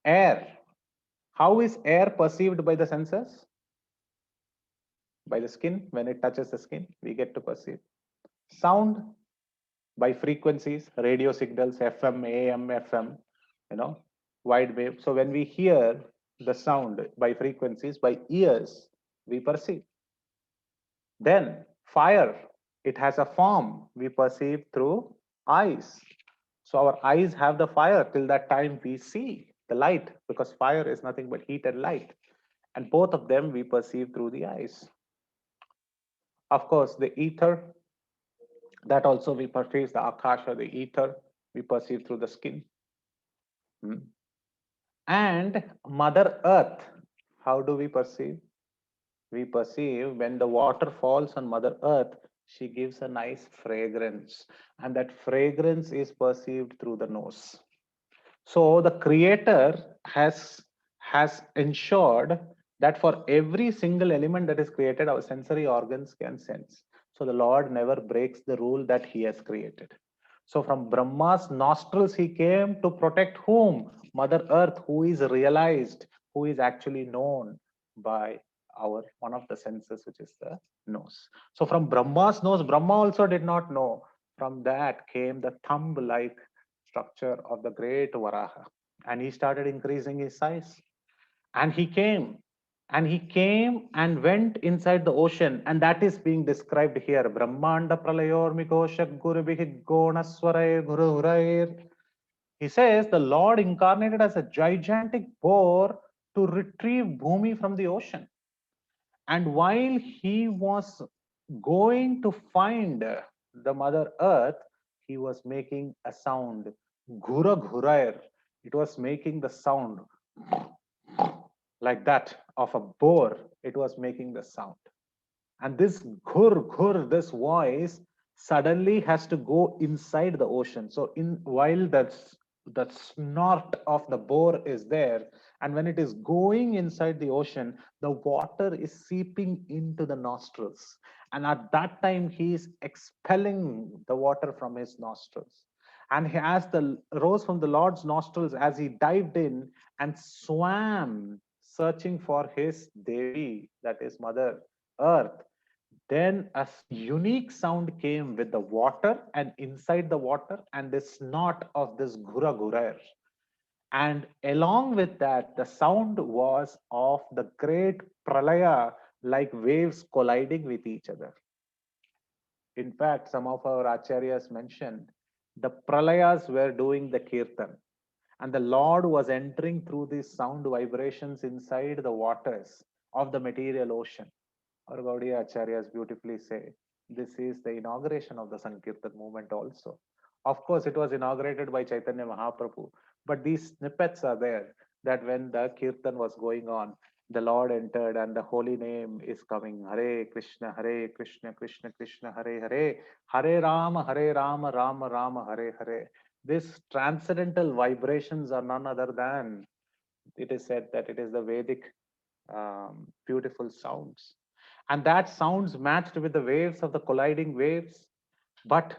Air. How is air perceived by the senses? By the skin. When it touches the skin, we get to perceive. Sound by frequencies, radio signals, FM, AM, FM, wide wave. So when we hear the sound by frequencies, by ears, we perceive. Then fire, it has a form we perceive through eyes. So our eyes have the fire till that time we see the light, because fire is nothing but heat and light. And both of them we perceive through the eyes. Of course, the ether, that also we perceive, the akasha, the ether, we perceive through the skin. And Mother Earth, how do we perceive? We perceive when the water falls on Mother Earth, she gives a nice fragrance, and that fragrance is perceived through the nose. So the creator has ensured that for every single element that is created, our sensory organs can sense. So the Lord never breaks the rule that he has created. So from Brahma's nostrils, he came to protect whom? Mother Earth, who is realized, who is actually known by our one of the senses, which is the nose. So from Brahma's nose, Brahma also did not know. From that came the thumb-like structure of the great Varaha. And he started increasing his size. And he came and went inside the ocean, and that is being described here. Brahmanda pralayor mikosha gurubhi gonaswarair gururair. He says the Lord incarnated as a gigantic boar to retrieve Bhumi from the ocean. And while he was going to find the Mother Earth, he was making a sound. Ghura ghurair. It was making the sound like that of a boar. It was making the sound. And this ghur ghur, this voice suddenly has to go inside the ocean. So while the snort of the boar is there, and when it is going inside the ocean, the water is seeping into the nostrils. And at that time, he is expelling the water from his nostrils. And he, as the rose from the Lord's nostrils, as he dived in and swam, searching for his Devi, that is Mother Earth, Then a unique sound came with the water and inside the water and the snot of this Gura Gurar. And along with that, the sound was of the great pralaya, like waves colliding with each other. In fact, some of our acharyas mentioned the pralayas were doing the kirtan, and the Lord was entering through these sound vibrations inside the waters of the material ocean. Our Gaudiya acharyas beautifully say this is the inauguration of the Sankirtan movement also. Of course, it was inaugurated by Chaitanya Mahaprabhu, but these snippets are there that when the kirtan was going on, the Lord entered and the holy name is coming. Hare Krishna, Krishna Krishna, Hare Hare, Hare Rama, Rama Rama, Hare Hare. These transcendental vibrations are none other than, it is said that it is the Vedic beautiful sounds. And that sounds matched with the waves of the colliding waves. But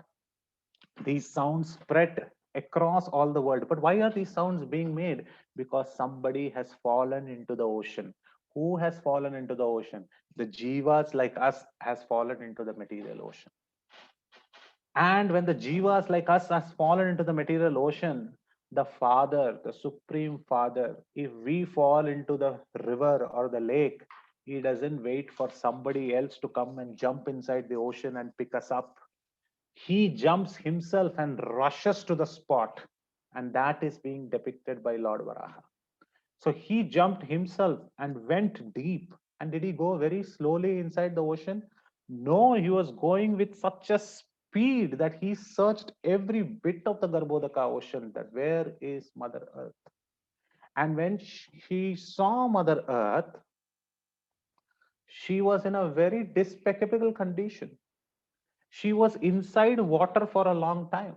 these sounds spread across all the world. But why are these sounds being made? Because somebody has fallen into the ocean. Who has fallen into the ocean? The jivas like us has fallen into the material ocean. And when the jivas like us has fallen into the material ocean, the Father, the Supreme Father, if we fall into the river or the lake, he doesn't wait for somebody else to come and jump inside the ocean and pick us up. He jumps himself and rushes to the spot, and that is being depicted by Lord Varaha. So he jumped himself and went deep. And did he go very slowly inside the ocean? No, he was going with such a speed that he searched every bit of the Garbhodaka ocean, that where is Mother Earth? And when she saw Mother Earth, she was in a very despicable condition. She was inside water for a long time.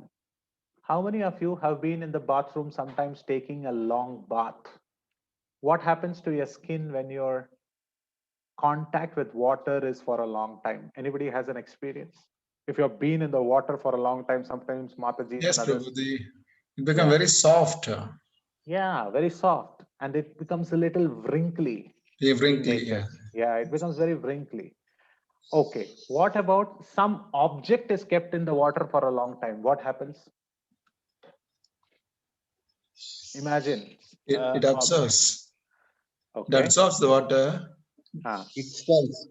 How many of you have been in the bathroom sometimes taking a long bath? What happens to your skin when your contact with water is for a long time? Anybody has an experience? If you've been in the water for a long time, sometimes Mataji Yes, and others. Prabhuji. It becomes very soft. Yeah, very soft. And it becomes a little wrinkly. Wrinkly, yeah. Yeah, it becomes very wrinkly. Okay, what about some object is kept in the water for a long time? What happens? Imagine. It absorbs. Okay. It absorbs the water. It swells.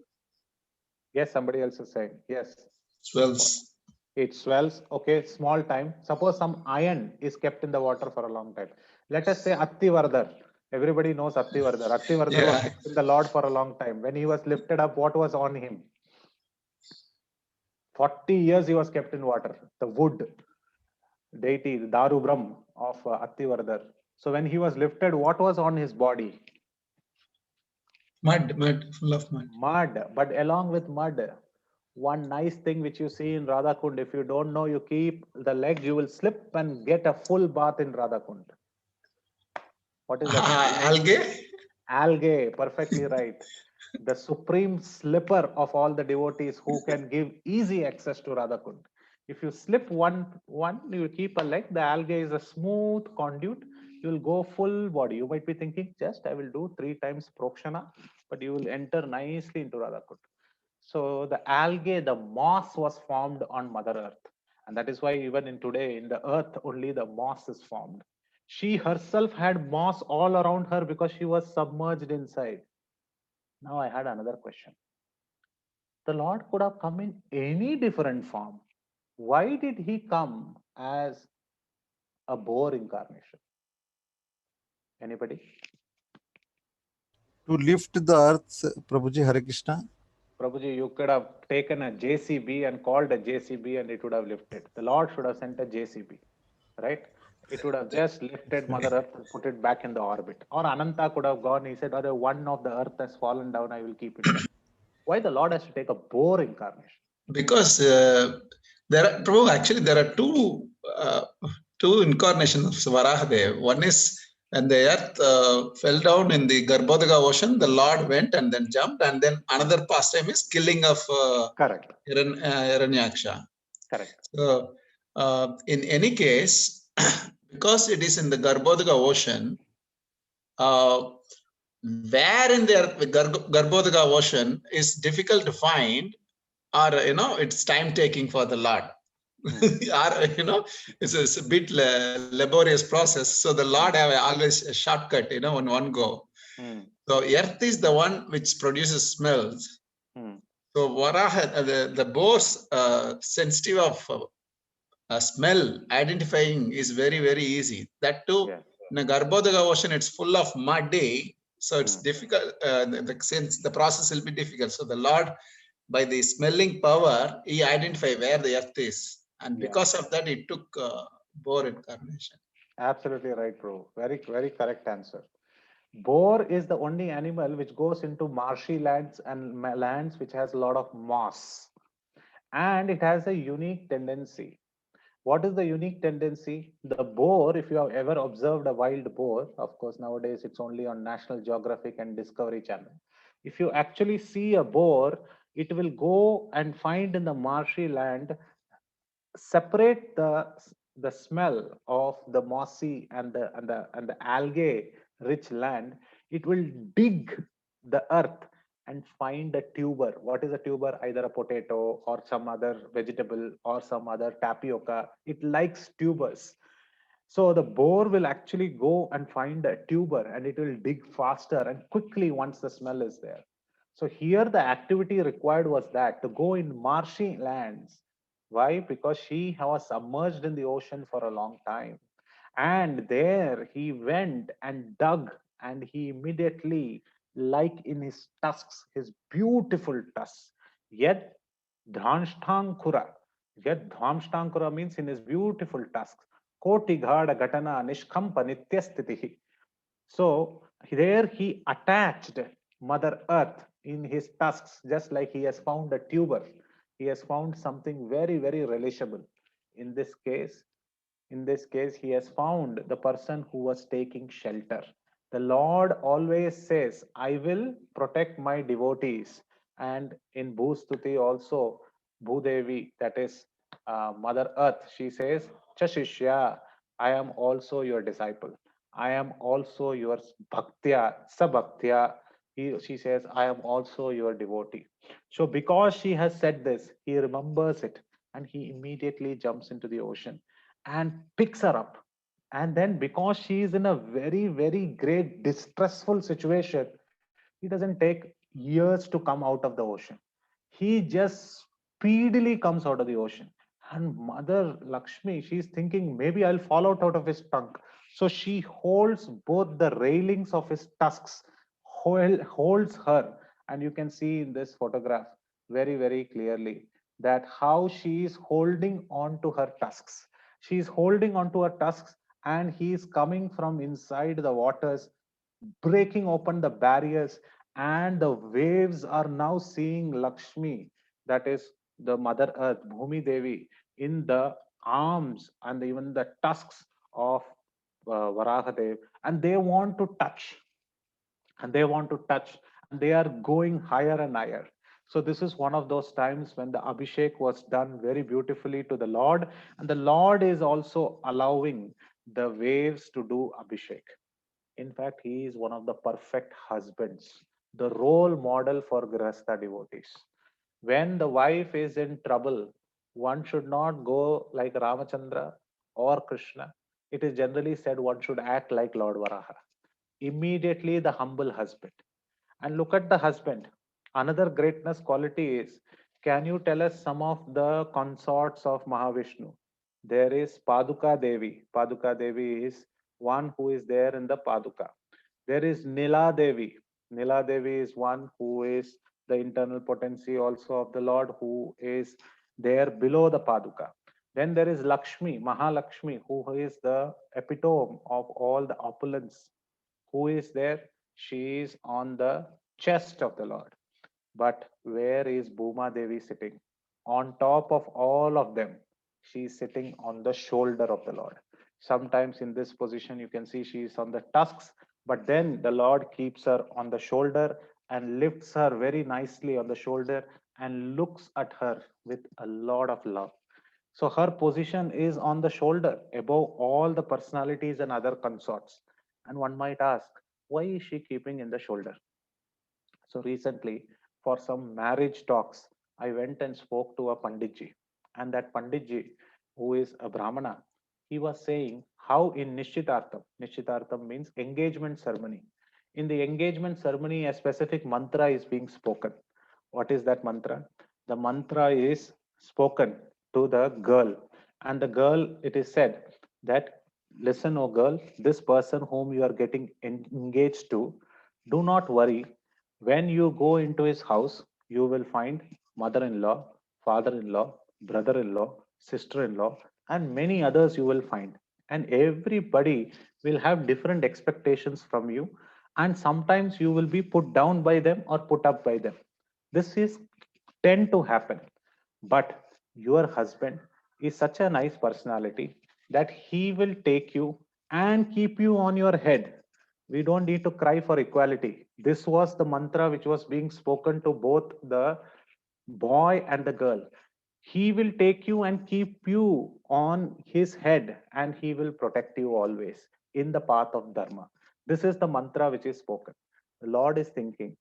Yes, somebody else is saying. Yes. Swells. It swells. Okay, small time. Suppose some iron is kept in the water for a long time. Let us say Attivardhar. Everybody knows Attivardhar. Attivardhar was kept in the Lord for a long time. When he was lifted up, what was on him? 40 years he was kept in water. The wood deity, the Daru Brahm of Attivardhar. So when he was lifted, what was on his body? Mud, full of mud. Mud. But along with mud, one nice thing which you see in Radhakund, if you don't know, you keep the legs, you will slip and get a full bath in Radhakund. What is that? Algae? Algae, perfectly right. The supreme slipper of all the devotees who can give easy access to Radhakund. If you slip one, you keep a leg, the algae is a smooth conduit. You will go full body. You might be thinking, just I will do 3 times Prokshana, but you will enter nicely into Radhakund. So the algae, the moss was formed on Mother Earth. And that is why even in today, in the earth, only the moss is formed. She herself had moss all around her because she was submerged inside. Now I had another question. The Lord could have come in any different form. Why did he come as a boar incarnation? Anybody? To lift the earth, Prabhuji, Hare Krishna. Prabhuji, you could have taken a JCB and called a JCB and it would have lifted. The Lord should have sent a JCB, right? It would have just lifted Mother Earth and put it back in the orbit. Or Ananta could have gone, he said, one of the earth has fallen down, I will keep it back. Why the Lord has to take a boar incarnation? Because there are two incarnations of Varahadev. One is when the earth fell down in the Garbhodaka ocean, the Lord went and then jumped, and then another pastime is killing of Correct. Hiranyaksha. Correct. So, in any case, because it is in the Garbhodaka ocean, where in the Garbhodaka ocean is difficult to find, or it's time taking for the Lord. Or it's a bit laborious process. So the Lord have always a shortcut, in one go. So earth is the one which produces smells. So Varaha, the boar's sensitive of smell identifying is very, very easy. That too, in the Garbhodaga ocean, it's full of muddy. So it's difficult. Since the process will be difficult. So the Lord, by the smelling power, he identified where the earth is. And because of that, it took boar incarnation. Absolutely right, bro. Very, very correct answer. Boar is the only animal which goes into marshy lands and lands which has a lot of moss. And it has a unique tendency. What is the unique tendency? The boar, if you have ever observed a wild boar, of course, nowadays it's only on National Geographic and Discovery Channel. If you actually see a boar, it will go and find in the marshy land, separate the smell of the mossy and the algae rich land. It will dig the earth and find a tuber. What is a tuber? Either a potato or some other vegetable or some other tapioca. It likes tubers. So the boar will actually go and find a tuber, and it will dig faster and quickly once the smell is there. So here the activity required was that to go in marshy lands. Why? Because she was submerged in the ocean for a long time. And there he went and dug, and he immediately, like in his tusks, his beautiful tusks, yet Dhanshtankura. Yet Dhamshtankura means in his beautiful tusks. Koti Ghada Gatana Nishkampa Nityastitihi. So there he attached Mother Earth in his tusks, just like he has found a tuber. He has found something very, very relishable. In this case, in this case, he has found the person who was taking shelter. The Lord always says, I will protect my devotees. And in Bhustuti also, Bhudevi, that is Mother Earth, she says, Chashishya, I am also your disciple. I am also your bhaktya, sabhaktya. She says, I am also your devotee. So because she has said this, he remembers it and he immediately jumps into the ocean and picks her up. And then because she is in a very, very great distressful situation, he doesn't take years to come out of the ocean. He just speedily comes out of the ocean. And Mother Lakshmi, she's thinking, maybe I'll fall out of his trunk. So she holds both the railings of his tusks, holds her. And you can see in this photograph very, very clearly that how she is holding on to her tusks. She is holding on to her tusks, and he is coming from inside the waters, breaking open the barriers, and the waves are now seeing Lakshmi, that is the Mother Earth, Bhumi Devi, in the arms and even the tusks of Varahadev, and they want to touch, and they want to touch, and they are going higher and higher. So this is one of those times when the Abhishek was done very beautifully to the Lord, and the Lord is also allowing the waves to do Abhishek. In fact, he is one of the perfect husbands, the role model for Grihastha devotees. When the wife is in trouble, one should not go like Ramachandra or Krishna. It is generally said one should act like Lord Varaha. Immediately, the humble husband. And look at the husband. Another greatness quality is, can you tell us some of the consorts of Mahavishnu? There is Paduka Devi. Paduka Devi is one who is there in the Paduka. There is Nila Devi. Nila Devi is one who is the internal potency also of the Lord, who is there below the Paduka. Then there is Lakshmi, Mahalakshmi, who is the epitome of all the opulence. Who is there? She is on the chest of the Lord. But where is Bhuma Devi sitting? On top of all of them, she is sitting on the shoulder of the Lord. Sometimes in this position, you can see she is on the tusks, but then the Lord keeps her on the shoulder and lifts her very nicely on the shoulder and looks at her with a lot of love. So her position is on the shoulder above all the personalities and other consorts. And one might ask, why is she keeping in the shoulder? So recently, for some marriage talks, I went and spoke to a Panditji, and that Panditji, who is a Brahmana, he was saying how in Nishchitartham means engagement ceremony. In the engagement ceremony, a specific mantra is being spoken. What is that mantra? The mantra is spoken to the girl, and the girl, it is said that, listen, oh girl, this person whom you are getting engaged to, do not worry. When you go into his house, you will find mother-in-law, father-in-law, brother-in-law, sister-in-law, and many others you will find. And everybody will have different expectations from you. And sometimes you will be put down by them or put up by them. This is tend to happen. But your husband is such a nice personality that he will take you and keep you on your head. We don't need to cry for equality. This was the mantra which was being spoken to both the boy and the girl. He will take you and keep you on his head, and he will protect you always in the path of Dharma. This is the mantra which is spoken. The Lord is thinking,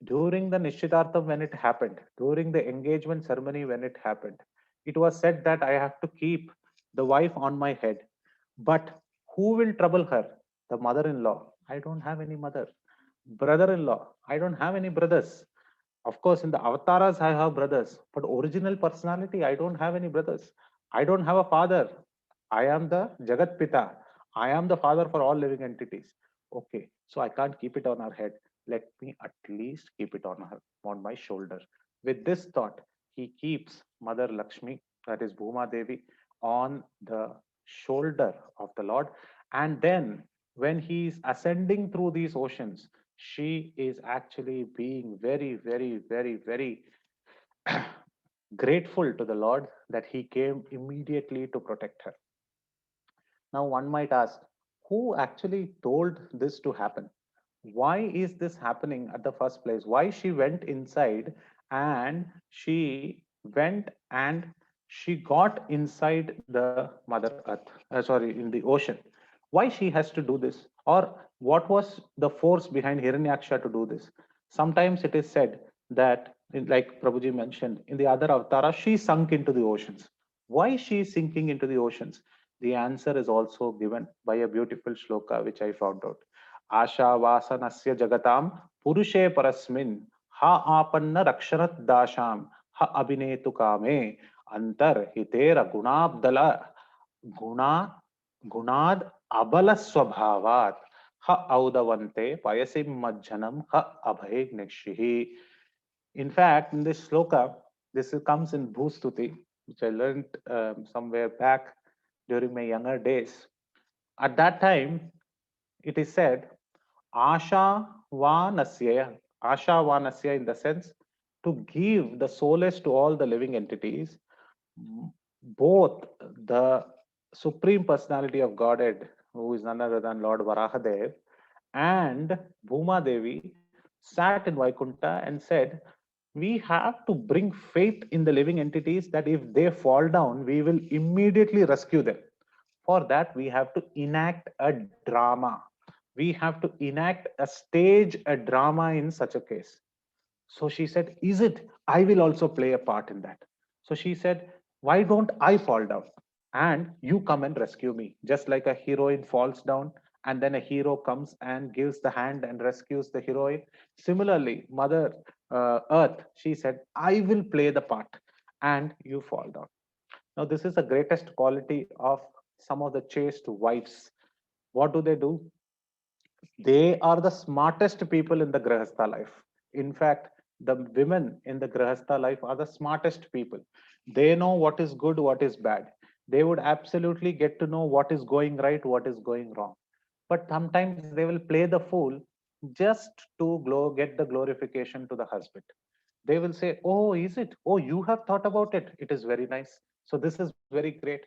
during the Nishitartham when it happened, during the engagement ceremony when it happened, it was said that I have to keep the wife on my head. But who will trouble her? The mother-in-law. I don't have any mother. Brother-in-law. I don't have any brothers. Of course, in the avatars, I have brothers, but original personality, I don't have any brothers. I don't have a father. I am the Jagat Pita. I am the father for all living entities. Okay, so I can't keep it on her head. Let me at least keep it on my shoulder. With this thought, he keeps Mother Lakshmi, that is Bhuma Devi, on the shoulder of the Lord. And then when he is ascending through these oceans, she is actually being very, very, very, very grateful to the Lord that he came immediately to protect her. Now, one might ask, who actually told this to happen? Why is this happening at the first place? Why she went inside and she went and she got inside the Mother Earth, in the ocean? Why she has to do this? Or what was the force behind Hiranyaksha to do this? Sometimes it is said that, like Prabhuji mentioned, in the other avatara, she sunk into the oceans. Why she is sinking into the oceans? The answer is also given by a beautiful shloka which I found out. Asha vasanasya jagatam purushe parasmin ha apanna raksharat dasham ha abhinetu kame antar hitera gunabdala guna gunad abala swabhavat ha audavante payasim majjanam ha abhay nikshihi. In fact, in this shloka, comes in Bhustuti, which I learned somewhere back during my younger days. At that time, it is said, Asha Vanasya, Asha Vanasya in the sense to give the solace to all the living entities. Both the Supreme Personality of Godhead, who is none other than Lord Varahadev, and Bhuma Devi sat in Vaikunta and said, we have to bring faith in the living entities that if they fall down, we will immediately rescue them. For that, we have to enact a drama. We have to enact a stage, a drama in such a case. So she said, is it? I will also play a part in that. So she said, why don't I fall down? And you come and rescue me. Just like a heroine falls down and then a hero comes and gives the hand and rescues the heroine. Similarly, Mother Earth, she said, I will play the part and you fall down. Now, this is the greatest quality of some of the chaste wives. What do? They are the smartest people in the Grahastha life. In fact, the women in the Grahastha life are the smartest people. They know what is good, what is bad. They would absolutely get to know what is going right, what is going wrong. But sometimes they will play the fool just to get the glorification to the husband. They will say, oh, is it? Oh, you have thought about it. It is very nice. So this is very great.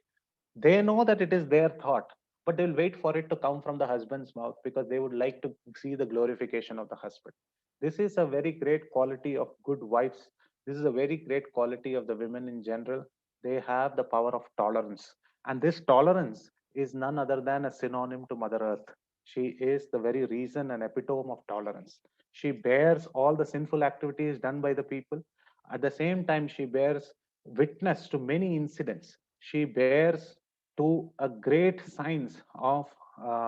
They know that it is their thought, but they'll wait for it to come from the husband's mouth because they would like to see the glorification of the husband. This is a very great quality of good wives. This is a very great quality of the women in general. They have the power of tolerance. And this tolerance is none other than a synonym to Mother Earth. She is the very reason and epitome of tolerance. She bears all the sinful activities done by the people. At the same time, she bears witness to many incidents. She bears to a great signs of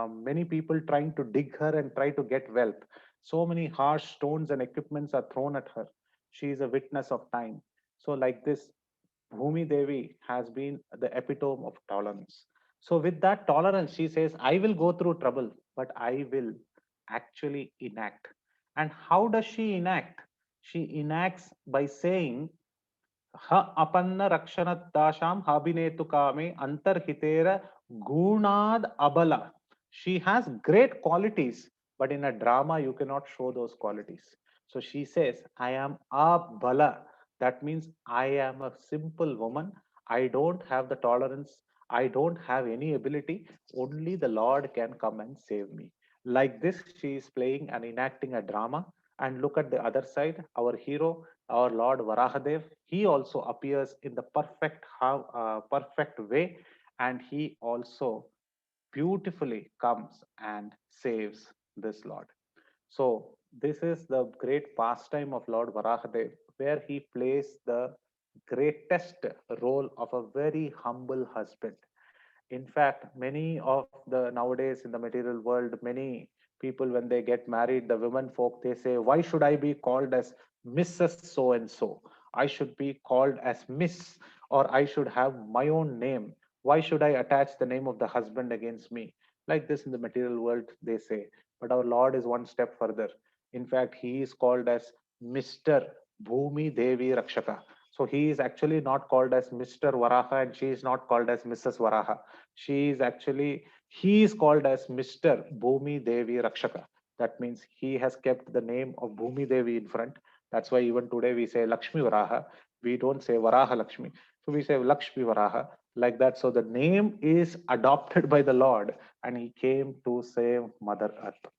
many people trying to dig her and try to get wealth. So many harsh stones and equipments are thrown at her. She is a witness of time. So, like this, Bhumi Devi has been the epitome of tolerance. So, with that tolerance, she says, I will go through trouble, but I will actually enact. And how does she enact? She enacts by saying, Ha apanna rakshanat dasham habinetu kame antarhitera gunad abala. She has great qualities, but in a drama, you cannot show those qualities. So she says, I am abala. That means I am a simple woman. I don't have the tolerance. I don't have any ability. Only the Lord can come and save me. Like this, she is playing and enacting a drama. And look at the other side, our hero, our Lord Varahadev, he also appears in the perfect way, and he also beautifully comes and saves this Lord. So this is the great pastime of Lord Varahadev, where he plays the greatest role of a very humble husband. In fact, many of the nowadays in the material world, many people when they get married, the women folk, they say, why should I be called as Mrs. So and so? I should be called as Miss, or I should have my own name. Why should I attach the name of the husband against me? Like this in the material world, they say. But our Lord is one step further. In fact, he is called as Mr. Bhumi Devi Rakshaka. So he is actually not called as Mr. Varaha, and she is not called as Mrs. Varaha. She is actually, he is called as Mr. Bhumi Devi Rakshaka. That means he has kept the name of Bhumi Devi in front. That's why even today we say Lakshmi Varaha. We don't say Varaha Lakshmi. So we say Lakshmi Varaha, like that. So the name is adopted by the Lord, and he came to save Mother Earth.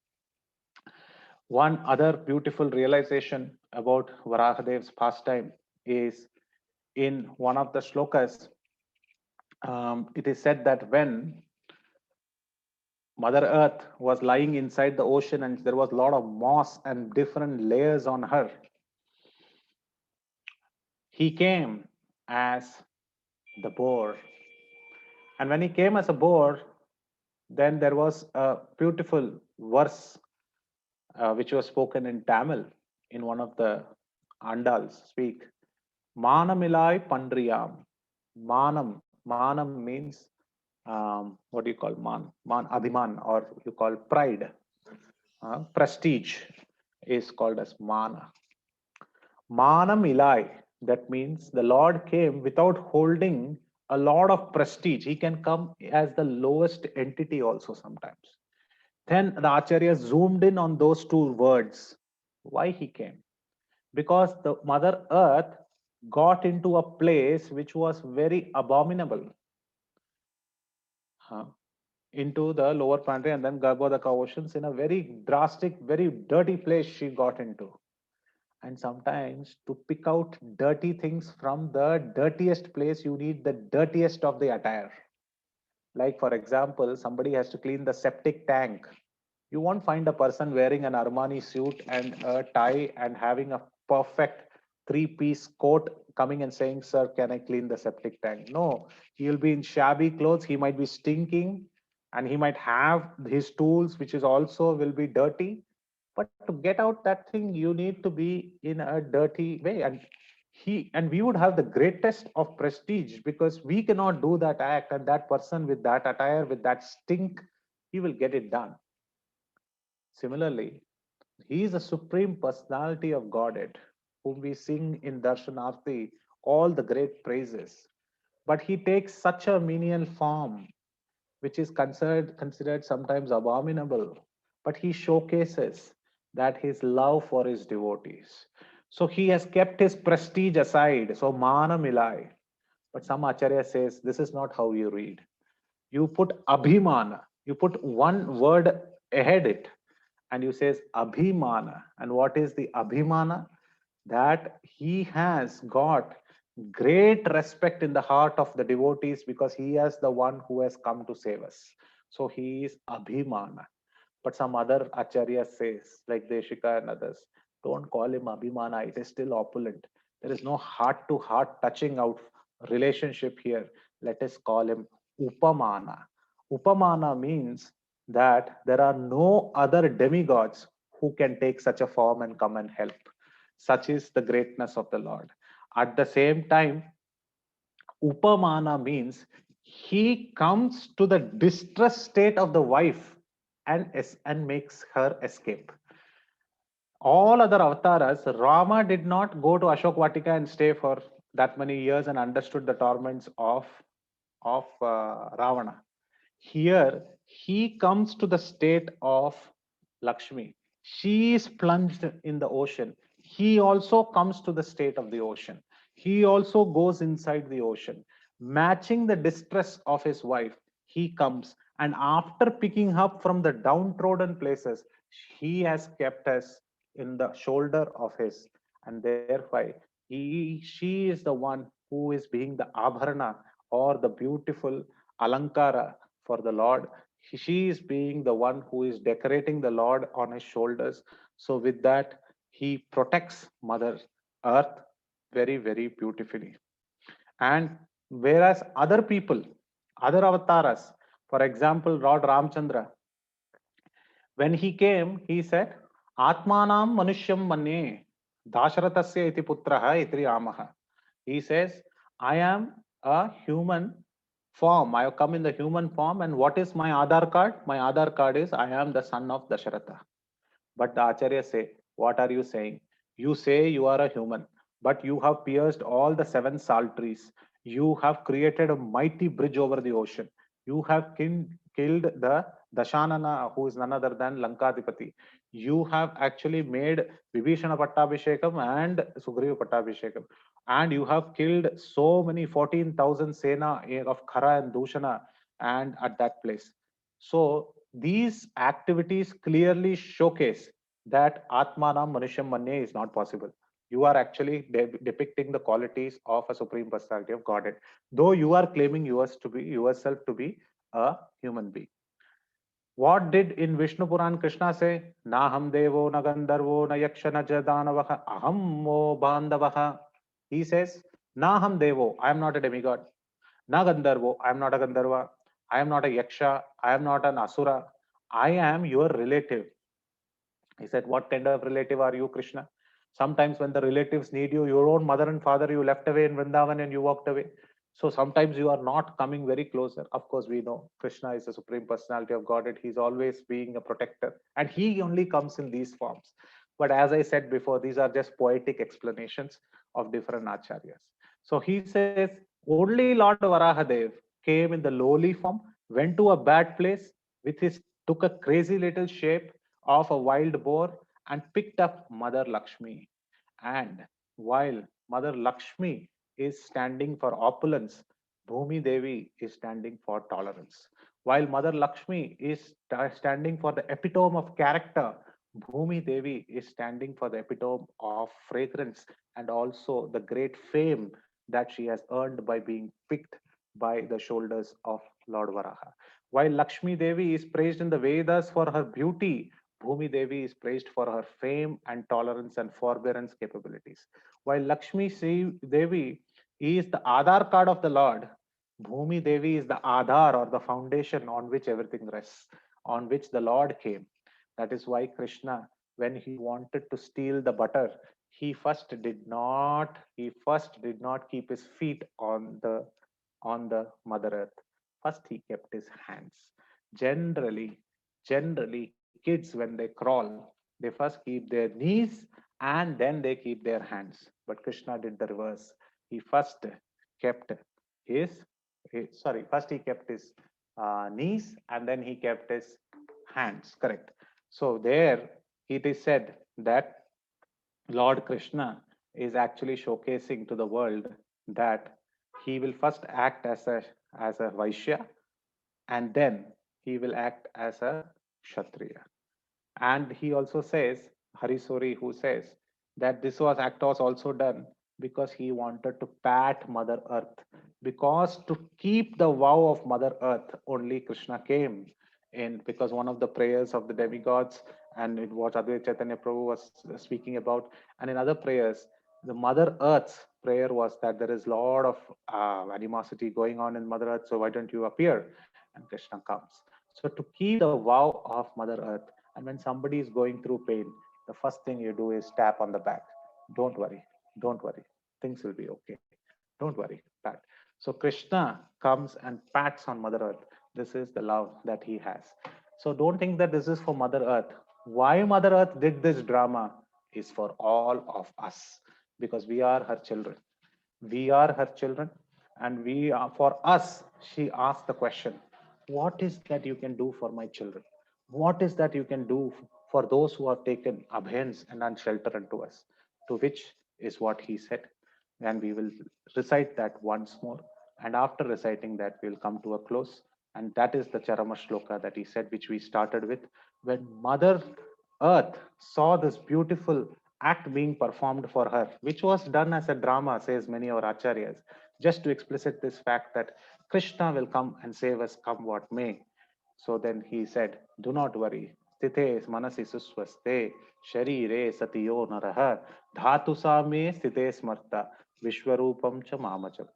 One other beautiful realization about Varahadev's pastime is in one of the shlokas. It is said that when Mother Earth was lying inside the ocean and there was a lot of moss and different layers on her, he came as the boar. And when he came as a boar, then there was a beautiful verse which was spoken in Tamil in one of the Andals speak. Manamilai Pandriyam. Manam means what do you call man abhiman, or you call pride. Prestige is called as mana. Manam ilai, that means the Lord came without holding a lot of prestige. He can come as the lowest entity also sometimes. Then the Acharya zoomed in on those two words. Why he came? Because the Mother Earth got into a place which was very abominable. Into the lower pantry and then Garbhodaka oceans, in a very drastic, very dirty place she got into. And sometimes to pick out dirty things from the dirtiest place, you need the dirtiest of the attire. Like, for example, somebody has to clean the septic tank. You won't find a person wearing an Armani suit and a tie and having a perfect three-piece coat coming and saying, sir, can I clean the septic tank? No, he'll be in shabby clothes. He might be stinking and he might have his tools, which is also will be dirty. But to get out that thing, you need to be in a dirty way. And we would have the greatest of prestige because we cannot do that act, and that person with that attire, with that stink, he will get it done. Similarly, he is the supreme personality of Godhead, whom we sing in Darshanarti all the great praises. But he takes such a menial form, which is considered sometimes abominable, but he showcases that his love for his devotees. So he has kept his prestige aside. So mana milai. But some acharya says this is not how you read. You put abhimana. You put one word ahead it, and you says abhimana. And what is the abhimana? That he has got great respect in the heart of the devotees because he is the one who has come to save us. So he is abhimana. But some other acharya says, like Deshika and others, don't call him abhimana, it is still opulent. There is no heart to heart touching out relationship here. Let us call him Upamana. Upamana means that there are no other demigods who can take such a form and come and help. Such is the greatness of the Lord. At the same time, Upamana means he comes to the distress state of the wife and makes her escape. All other avatars, Rama did not go to Ashok Vatika and stay for that many years and understood the torments of Ravana. Here, he comes to the state of Lakshmi. She is plunged in the ocean. He also comes to the state of the ocean. He also goes inside the ocean. Matching the distress of his wife, he comes. And after picking up from the downtrodden places, he has kept us in the shoulder of his. And thereby, she is the one who is being the Abharana or the beautiful Alankara for the Lord. She is being the one who is decorating the Lord on his shoulders. So, with that, he protects Mother Earth very, very beautifully. And whereas other people, other avatars, for example, Lord Ramchandra, when he came, he said, Atmanam Manushyam Manye, Dasharathasya iti putraha itri amaha. He says, I am a human form. I have come in the human form. And what is my Aadhaar card? My Aadhaar card is I am the son of Dasharatha. But the Acharya say, what are you saying? You say you are a human, but you have pierced all the seven salt trees. You have created a mighty bridge over the ocean. You have killed the Dashanana, who is none other than Lankadipati. You have actually made Vibhishana Pattabhishekam and Sugriva Pattabhishekam. And you have killed so many 14,000 Sena of Khara and Dushana and at that place. So these activities clearly showcase that Atmanam Manusham Manye is not possible. You are actually depicting the qualities of a supreme personality of Godhead, though you are claiming yourself to be a human being. What did in Vishnu Puran Krishna say? Na ham devo, na gandharvo, na yaksha, na jadanavaha, aham mo bandavaha. He says, Na ham devo, I am not a demigod. Na gandharvo, I am not a gandharva. I am not a yaksha. I am not an asura. I am your relative. He said, what kind of relative are you, Krishna? Sometimes when the relatives need you, your own mother and father, you left away in Vrindavan and you walked away. So sometimes you are not coming very closer. Of course, we know Krishna is the supreme personality of Godhead. He's always being a protector and he only comes in these forms. But as I said before, these are just poetic explanations of different acharyas. So he says, only Lord Varahadev came in the lowly form, went to a bad place took a crazy little shape of a wild boar and picked up Mother Lakshmi. And while Mother Lakshmi is standing for opulence, Bhumi Devi is standing for tolerance. While Mother Lakshmi is standing for the epitome of character, Bhumi Devi is standing for the epitome of fragrance and also the great fame that she has earned by being picked by the shoulders of Lord Varaha. While Lakshmi Devi is praised in the Vedas for her beauty, Bhumi Devi is praised for her fame and tolerance and forbearance capabilities. While Lakshmi Devi is the Aadhaar card of the Lord, Bhumi Devi is the Aadhaar or the foundation on which everything rests, on which the Lord came. That is why Krishna, when he wanted to steal the butter, he first did not keep his feet on the Mother Earth. First, he kept his hands. Generally, kids when they crawl, they first keep their knees and then they keep their hands. But Krishna did the reverse. He first kept first he kept his knees and then he kept his hands. Correct. So there it is said that Lord Krishna is actually showcasing to the world that he will first act as a Vaishya and then he will act as a Kshatriya. And he also says, Harisori, who says that this act was also done because he wanted to pat Mother Earth. Because to keep the vow of Mother Earth, only Krishna came in, because one of the prayers of the demigods, and it was Advaita Chaitanya Prabhu was speaking about, and in other prayers, The Mother Earth's prayer was that there is a lot of animosity going on in Mother Earth, so why don't you appear? And Krishna comes. So to keep the vow of Mother Earth, and when somebody is going through pain, the first thing you do is tap on the back. Don't worry, don't worry, things will be okay. Don't worry, pat. So Krishna comes and pats on Mother Earth. This is the love that he has. So don't think that this is for Mother Earth. Why Mother Earth did this drama is for all of us, because we are her children. We are her children, and we are, for us, she asked the question, what is that you can do for my children? What is that you can do for those who have taken abhayans and unshelter unto us? To which is what he said. And we will recite that once more. And after reciting that, we'll come to a close. And that is the Charama Shloka that he said, which we started with. When Mother Earth saw this beautiful act being performed for her, which was done as a drama, says many of our acharyas, just to explicit this fact that Krishna will come and save us, come what may. So then he said, do not worry. Sthite manasi suswaste, sharire satiyo naraha, dhatu same sthite smarta, vishwarupam cha mamacham.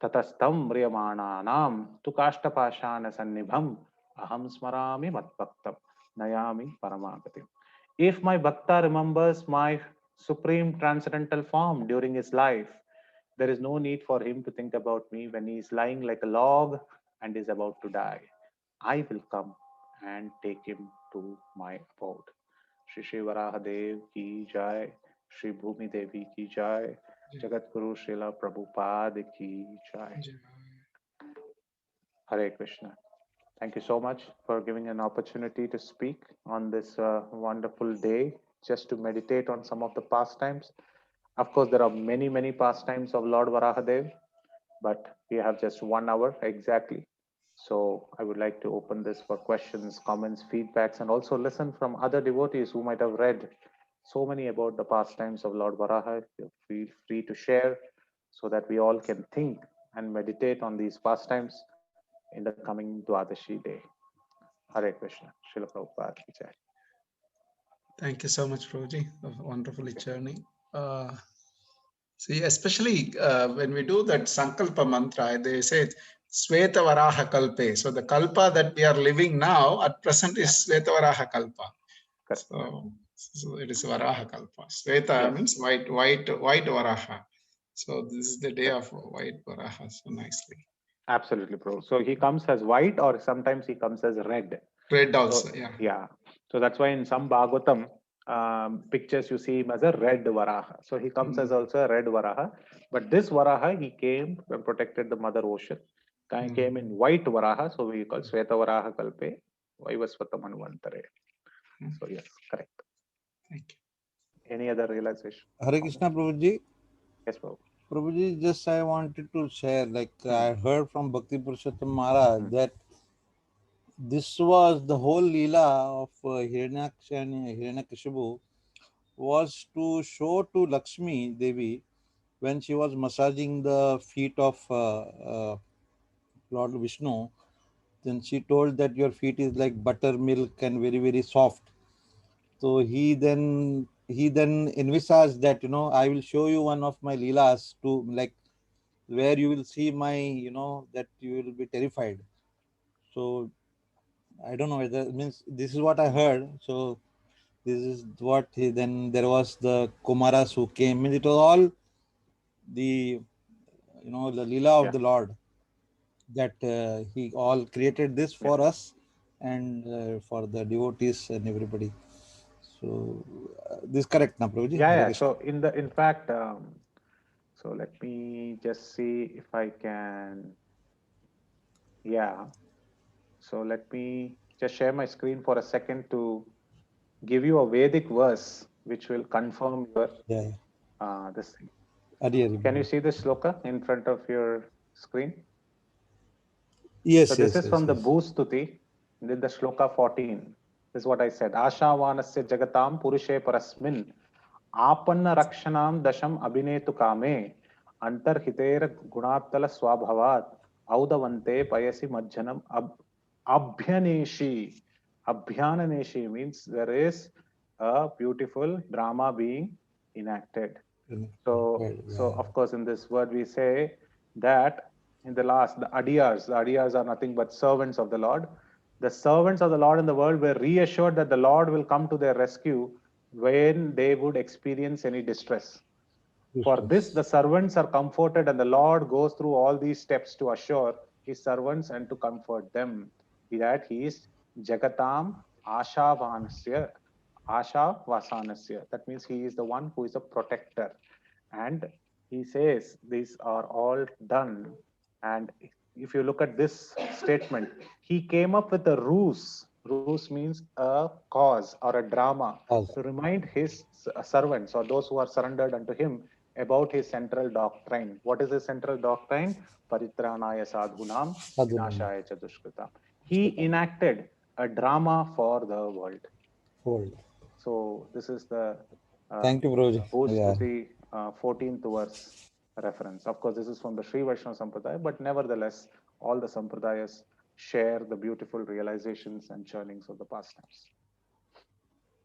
Tatastam mriyamananam, tukashtapashana sannibham, aham smarami matbhaktam, nayami paramagatim. If my bhakta remembers my supreme transcendental form during his life, there is no need for him to think about me when he is lying like a log and is about to die. I will come and take him to my abode. Shri Shri Varahadev ki jai, Shri Bhumi Devi ki jai, Jagat Guru Srila Prabhupada ki jai. Hare Krishna. Thank you so much for giving an opportunity to speak on this wonderful day, just to meditate on some of the pastimes. Of course, there are many, many pastimes of Lord Varahadev, but we have just 1 hour exactly. So I would like to open this for questions, comments, feedbacks, and also listen from other devotees who might have read so many about the pastimes of Lord Varaha. Feel free to share so that we all can think and meditate on these pastimes in the coming Dwadashi day. Hare Krishna. Srila Prabhupada ki jai. Thank you so much, Prabhuji. Wonderfully journey. See, especially when we do that Sankalpa mantra, they say Sveta Varaha Kalpe. So the Kalpa that we are living now at present is Sveta Varaha Kalpa. Correct. So it is Varaha Kalpa. Sveta means white Varaha. So this is the day of white Varaha. So nicely. Absolutely, bro. So he comes as white, or sometimes he comes as red. Red also, So, yeah. So that's why in some Bhagavatam pictures you see him as a red Varaha. So he comes as also a red Varaha. But this Varaha, he came and protected the Mother Ocean. Came in white Varaha, so we call Sveta Varaha Kalpe, Vaivasvata Manvantare. So yes, correct. Thank you. Any other realization? Hare Krishna, Prabhuji. Yes, Prabhu. Prabhuji, just I wanted to share, like I heard from Bhakti Purushottam Maharaj that this was the whole Leela of Hiranyaksha and Hiranyakashipu was to show to Lakshmi Devi when she was massaging the feet of Lord Vishnu. Then she told that your feet is like buttermilk and very, very soft. So he then envisaged that, I will show you one of my Leelas to, like, where you will see my, that you will be terrified. So I don't know whether means this is what I heard. So this is what then there was the Kumaras who came. Means it was all the the Leela of the Lord, that he all created this for us and for the devotees and everybody. So this is correct, na Prabhuji? Yeah. So in fact, so let me just see if I can. Yeah. So let me just share my screen for a second to give you a Vedic verse which will confirm your this thing. Can you see this shloka in front of your screen? Yes. So this is from the Bhustuti, the shloka 14. This is what I said. Ashavanasya jagatam purushe parasmin apanna rakshanam dasham abhinetu kame antarhitera gunattala swabhavat audavante payasi majjanam abhyaneshi. Abhyananeshi means there is a beautiful drama being enacted. So of course, in this word we say that in the last, the adiyars are nothing but servants of the Lord. The servants of the Lord in the world were reassured that the Lord will come to their rescue when they would experience any distress. For this, the servants are comforted, and the Lord goes through all these steps to assure his servants and to comfort them that he is Jagatam Ashavasanasya. That means he is the one who is a protector. And he says these are all done. And if you look at this statement, he came up with a ruse. Ruse means a cause or a drama to remind his servants or those who are surrendered unto him about his central doctrine. What is his central doctrine? Paritranaya sadhunam vinashaya cha dushkritam. He enacted a drama for the world. So this is the Thank you, Prabhuji. Bhushruti 14th verse reference. Of course, this is from the Sri Vaishnava Sampradaya, but nevertheless, all the Sampradayas share the beautiful realizations and churnings of the past times.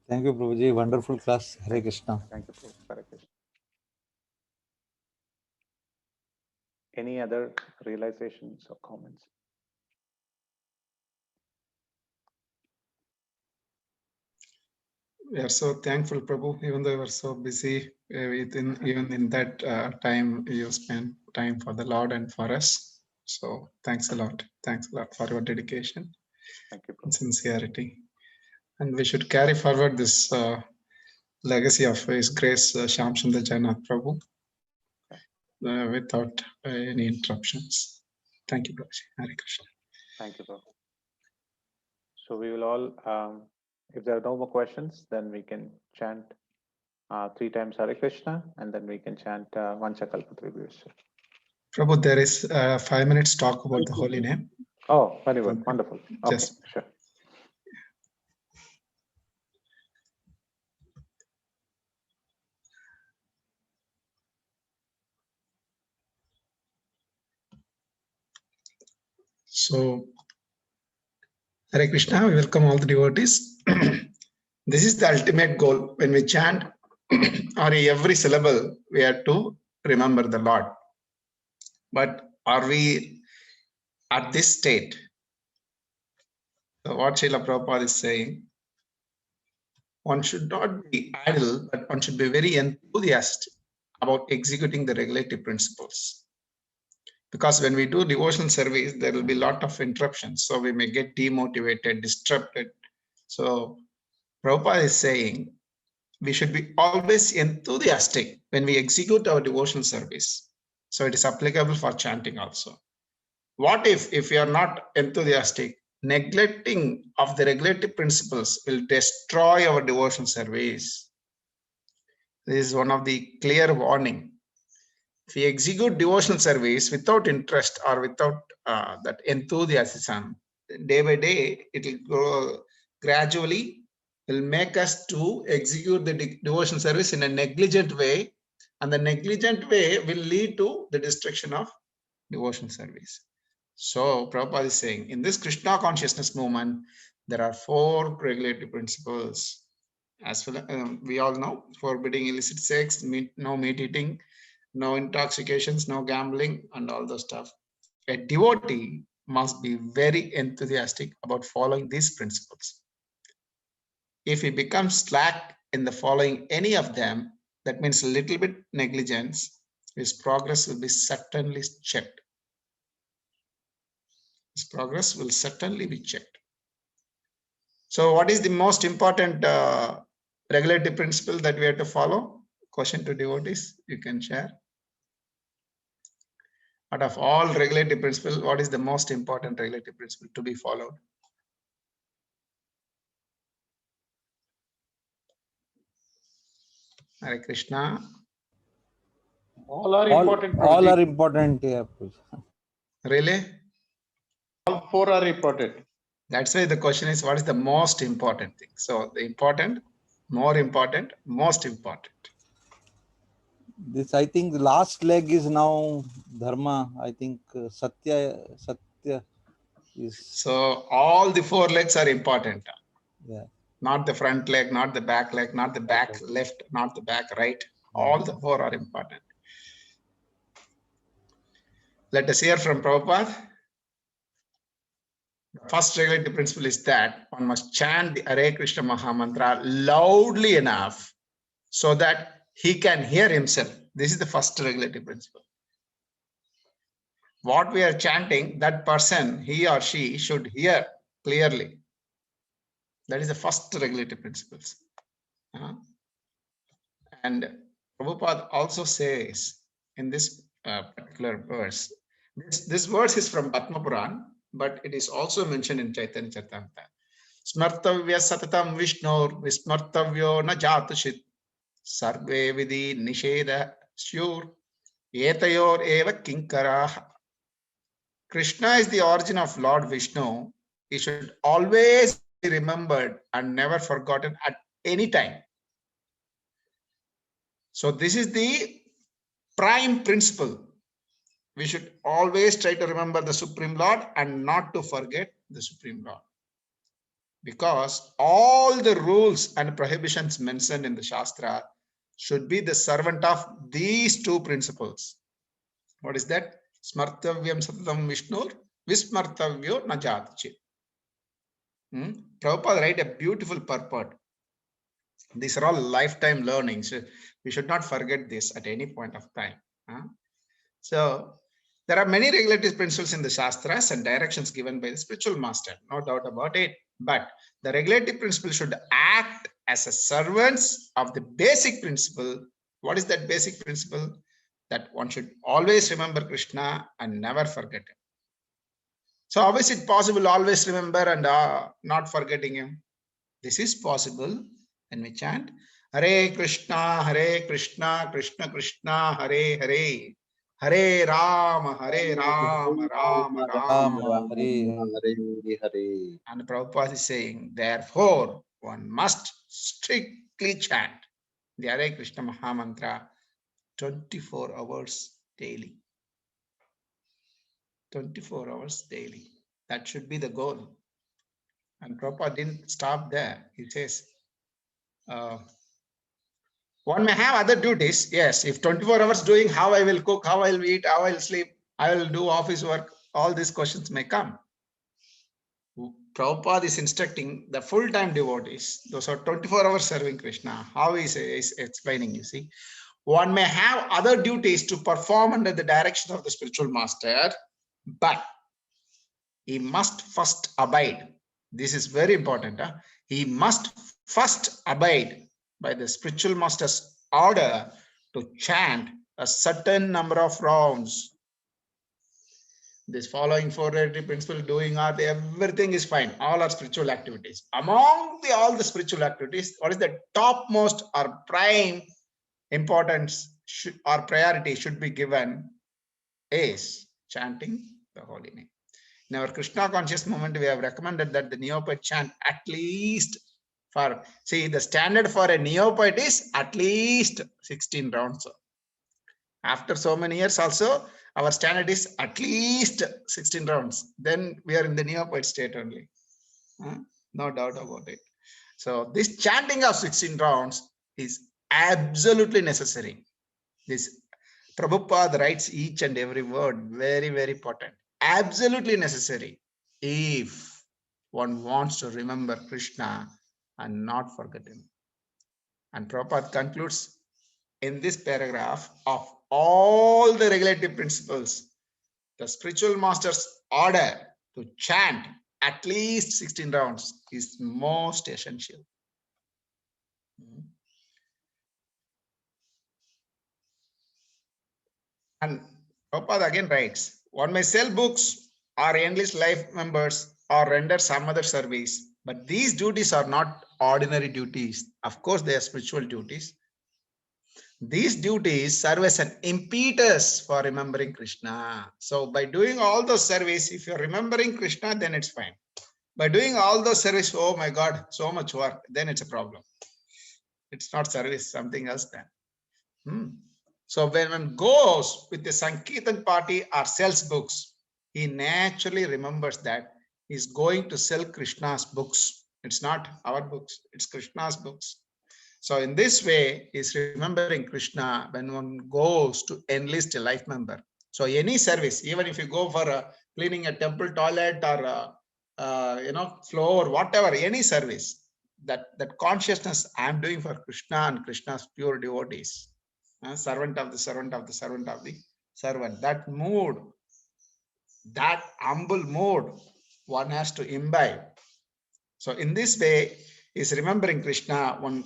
Thank you, Prabhuji. Wonderful class. Hare Krishna. Thank you, Prabhu. Hare Krishna. Any other realizations or comments? We are so thankful, Prabhu, even though we were so busy, even in that time, you spent time for the Lord and for us. So thanks a lot. Thanks a lot for your dedication. Thank you, and Prabhu. sincerity. And we should carry forward this legacy of His Grace Shyamsundar Jainath Prabhu without any interruptions. Thank you, Prabhuji. Hare Krishna. Thank you, Prabhu. So we will all, if there are no more questions, then we can chant 3 times Hare Krishna, and then we can chant Vanchakalpatribhyascha. Prabhu, there is 5 minutes talk about the holy name. Oh, very well. Wonderful. Okay, Just sure. so, Hare Krishna, we welcome all the devotees. This is the ultimate goal. When we chant or every syllable, we have to remember the Lord. But are we at this state? So what Srila Prabhupada is saying, one should not be idle, but one should be very enthusiastic about executing the regulative principles. Because when we do devotional service, there will be a lot of interruptions. So we may get demotivated, disrupted. So Prabhupada is saying, we should be always enthusiastic when we execute our devotional service. So it is applicable for chanting also. What if we are not enthusiastic? Neglecting of the regulative principles will destroy our devotional service. This is one of the clear warning. If we execute devotional service without interest or without that enthusiasm, day by day, it will grow gradually, will make us to execute the devotional service in a negligent way, and the negligent way will lead to the destruction of devotional service. So Prabhupada is saying, in this Krishna consciousness movement, there are 4 regulative principles. As well, we all know, forbidding illicit sex, no meat eating, no intoxications, no gambling, and all those stuff. A devotee must be very enthusiastic about following these principles. If he becomes slack in the following any of them, that means a little bit negligence, his progress will be certainly checked. His progress will certainly be checked. So what is the most important regulative principle that we have to follow? Question to devotees, you can share. Out of all regulative principles, what is the most important regulative principle to be followed? Hare Krishna. All are important. All Prabhuji. are important. Yeah, Really? All 4 are important. That's why the question is, what is the most important thing? So the important, more important, most important. this, I think, the last leg is now dharma. I think satya is. So all the 4 legs are important. Yeah. Not the front leg, not the back leg, not the back left, not the back right. All the four are important. Let us hear from Prabhupada. The first regulative principle is that one must chant the Hare Krishna Maha Mantra loudly enough so that he can hear himself. This is the first regulative principle. What we are chanting, that person, he or she, should hear clearly. That is the first regulative principles. And Prabhupada also says in this particular verse, this verse is from Padma Puran, but it is also mentioned in Chaitanya Charitamrita. Smartavya satatam Vishnur vismartavyo na jatushit sarve vidhi nisheda syur etayor eva kinkaraha. Krishna is the origin of Lord Vishnu. He should always be remembered and never forgotten at any time. So this is the prime principle. We should always try to remember the Supreme Lord and not to forget the Supreme Lord. Because all the rules and prohibitions mentioned in the Shastra should be the servant of these two principles. What is that? Smartavyam satatam Vishnur vismartavyo na jatushit. Prabhupada write a beautiful purport. These are all lifetime learnings. We should not forget this at any point of time. So there are many regulative principles in the Shastras and directions given by the spiritual master, no doubt about it. But the regulative principle should act as a servants of the basic principle. What is that basic principle? That one should always remember Krishna and never forget him. So how is it possible always remember and not forgetting him? This is possible when we chant Hare Krishna, Krishna Krishna, Hare Hare, Hare Rama, Rama Rama, Hare. And Prabhupada is saying, therefore, one must strictly chant the Hare Krishna Maha Mantra 24 hours daily. 24 hours daily. That should be the goal. And Prabhupada didn't stop there. He says, one may have other duties. Yes, if 24 hours doing, how I will cook, how I will eat, how I will sleep, I will do office work, all these questions may come. Prabhupada is instructing the full-time devotees. Those are 24 hours serving Krishna. How is explaining, you see. One may have other duties to perform under the direction of the spiritual master, but he must first abide. This is very important. He must first abide by the spiritual master's order to chant a certain number of rounds. This following four regulative principle, doing arti, everything is fine. All are spiritual activities. Among all the spiritual activities, what is the topmost or prime importance or priority should be given is chanting the holy name. In our Krishna conscious movement, we have recommended that the neophyte chant at least for, see, the standard for a neophyte is at least 16 rounds. After so many years also, our standard is at least 16 rounds. Then we are in the neophyte state only. No doubt about it. So this chanting of 16 rounds is absolutely necessary. This Prabhupada writes each and every word, very, very important. Absolutely necessary if one wants to remember Krishna and not forget him. And Prabhupada concludes in this paragraph of all the regulative principles, the spiritual master's order to chant at least 16 rounds is most essential. And Prabhupada again writes, one may sell books or enlist life members or render some other service, but these duties are not ordinary duties. Of course, they are spiritual duties. These duties serve as an impetus for remembering Krishna. So by doing all those service, if you're remembering Krishna, then it's fine. By doing all those service, oh my God, so much work, then it's a problem. It's not service, something else then. So when one goes with the Sankirtan party or sells books, he naturally remembers that he's going to sell Krishna's books. It's not our books, it's Krishna's books. So in this way, is remembering Krishna when one goes to enlist a life member. So any service, even if you go for cleaning a temple toilet or floor, whatever, any service, that consciousness I am doing for Krishna and Krishna's pure devotees, servant of the servant of the servant of the servant. That mood, that humble mood, one has to imbibe. So in this way, is remembering Krishna. When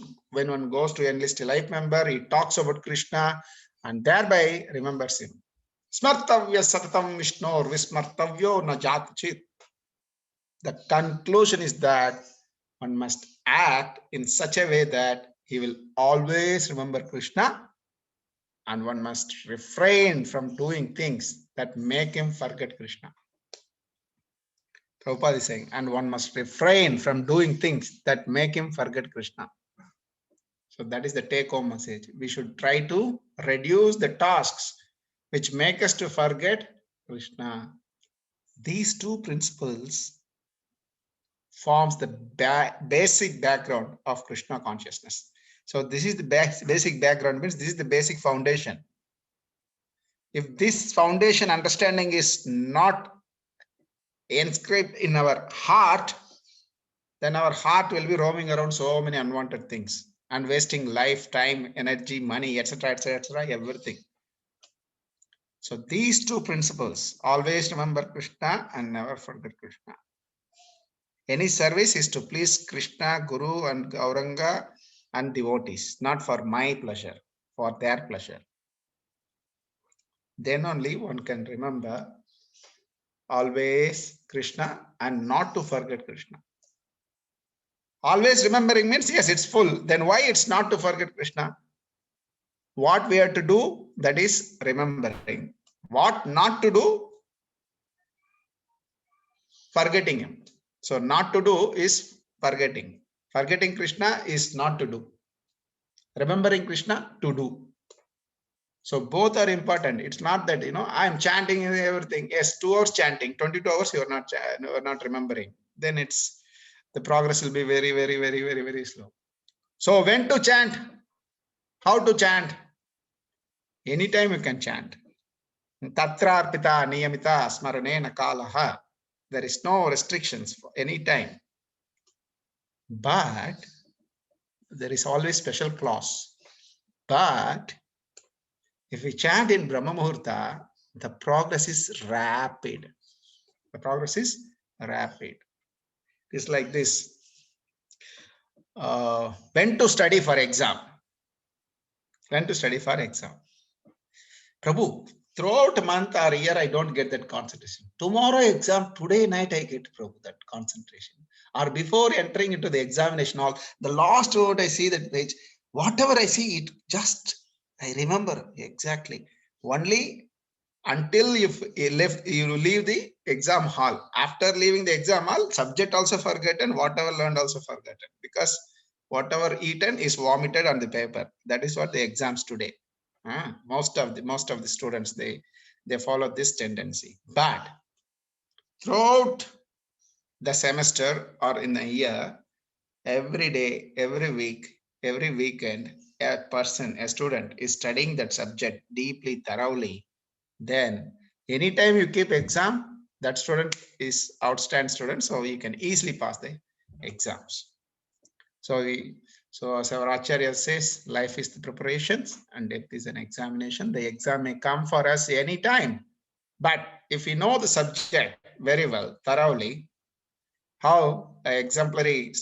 one goes to enlist a life member, he talks about Krishna and thereby remembers him. Smartavya satatam Vishnor vismartavyo na jatchit. The conclusion is that one must act in such a way that he will always remember Krishna, and one must refrain from doing things that make him forget Krishna. Prabhupada is saying, and one must refrain from doing things that make him forget Krishna. So that is the take-home message. We should try to reduce the tasks which make us to forget Krishna. These two principles forms the basic background of Krishna consciousness. So this is the basic background, means this is the basic foundation. If this foundation understanding is not inscribed in our heart, then our heart will be roaming around so many unwanted things and wasting life, time, energy, money, etc., etc., everything. So these two principles, always remember Krishna and never forget Krishna. Any service is to please Krishna, Guru and Gauranga and devotees, not for my pleasure, for their pleasure. Then only one can remember always Krishna and not to forget Krishna. Always remembering means, yes, it's full. Then why it's not to forget Krishna? What we have to do, that is remembering. What not to do? Forgetting him. So not to do is forgetting. Forgetting Krishna is not to do. Remembering Krishna, to do. So both are important. It's not that, I'm chanting everything. Yes, 2 hours chanting, 22 hours you are not remembering. Then the progress will be very, very, very, very, very slow. So when to chant? How to chant? Anytime you can chant. Tatra arpita niyamita smaranena kalaha. There is no restrictions for any time. But there is always special clause. But if we chant in Brahma Muhurta, the progress is rapid. The progress is rapid. It's like this. When to study for exam? When to study for exam? Prabhu, throughout a month or year, I don't get that concentration. Tomorrow exam, today night I get, Prabhu, that concentration. Or before entering into the examination hall, the last word I see that page, whatever I see, it just, I remember exactly. Only until you leave the exam hall. After leaving the exam hall, subject also forgotten, whatever learned also forgotten. Because whatever eaten is vomited on the paper. That is what the exams today. Most of the students, they follow this tendency. But throughout the semester or in a year, every day, every week, every weekend, a student is studying that subject deeply, thoroughly. Then anytime you keep exam, that student is outstanding student, so you can easily pass the exams. So as our Acharya says, life is the preparations and death is an examination. The exam may come for us anytime. But if we know the subject very well, thoroughly, how exemplary,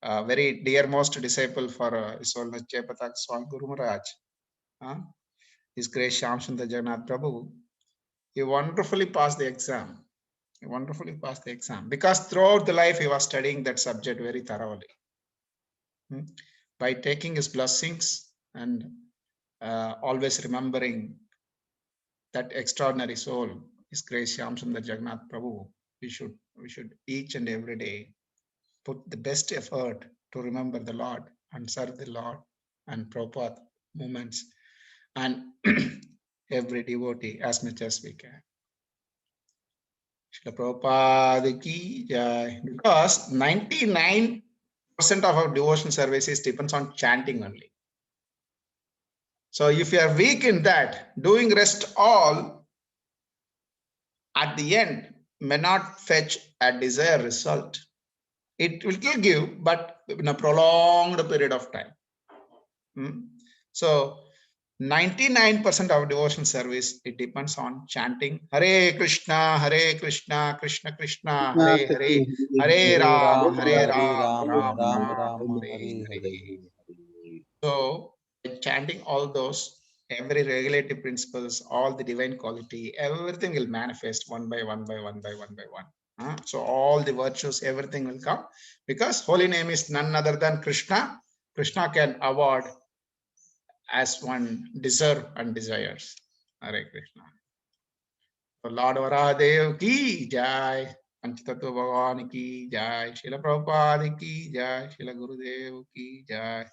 very dearmost disciple for His Holiness Jaipatak Swami Guru Maharaj, His Grace Shyam Sundar Jagannath Prabhu, he wonderfully passed the exam. He wonderfully passed the exam because throughout the life he was studying that subject very thoroughly. By taking his blessings and always remembering that extraordinary soul, His Grace Shyam Sundar Jagannath Prabhu, we should each and every day put the best effort to remember the Lord and serve the Lord and Prabhupada movements and every devotee as much as we can. Srila Prabhupada ki jai. Because 99 of our devotion services depends on chanting only. So if you are weak in that, doing rest all at the end may not fetch a desired result. It will give, but in a prolonged period of time. So 99% of devotion service, it depends on chanting Hare Krishna, Krishna Krishna, Hare Hare, Hare Ram, Hare Ram, Ram Ram, Hare Hare. So chanting all those, every regulative principles, all the divine quality, everything will manifest one by one. So all the virtues, everything will come, because holy name is none other than Krishna. Krishna can award as one deserve and desires. Hare Krishna. So Lord Varahadev ki jai, Panchatattva Bhagavan ki jai, Srila Prabhupada ki jai, Srila Gurudev ki jai,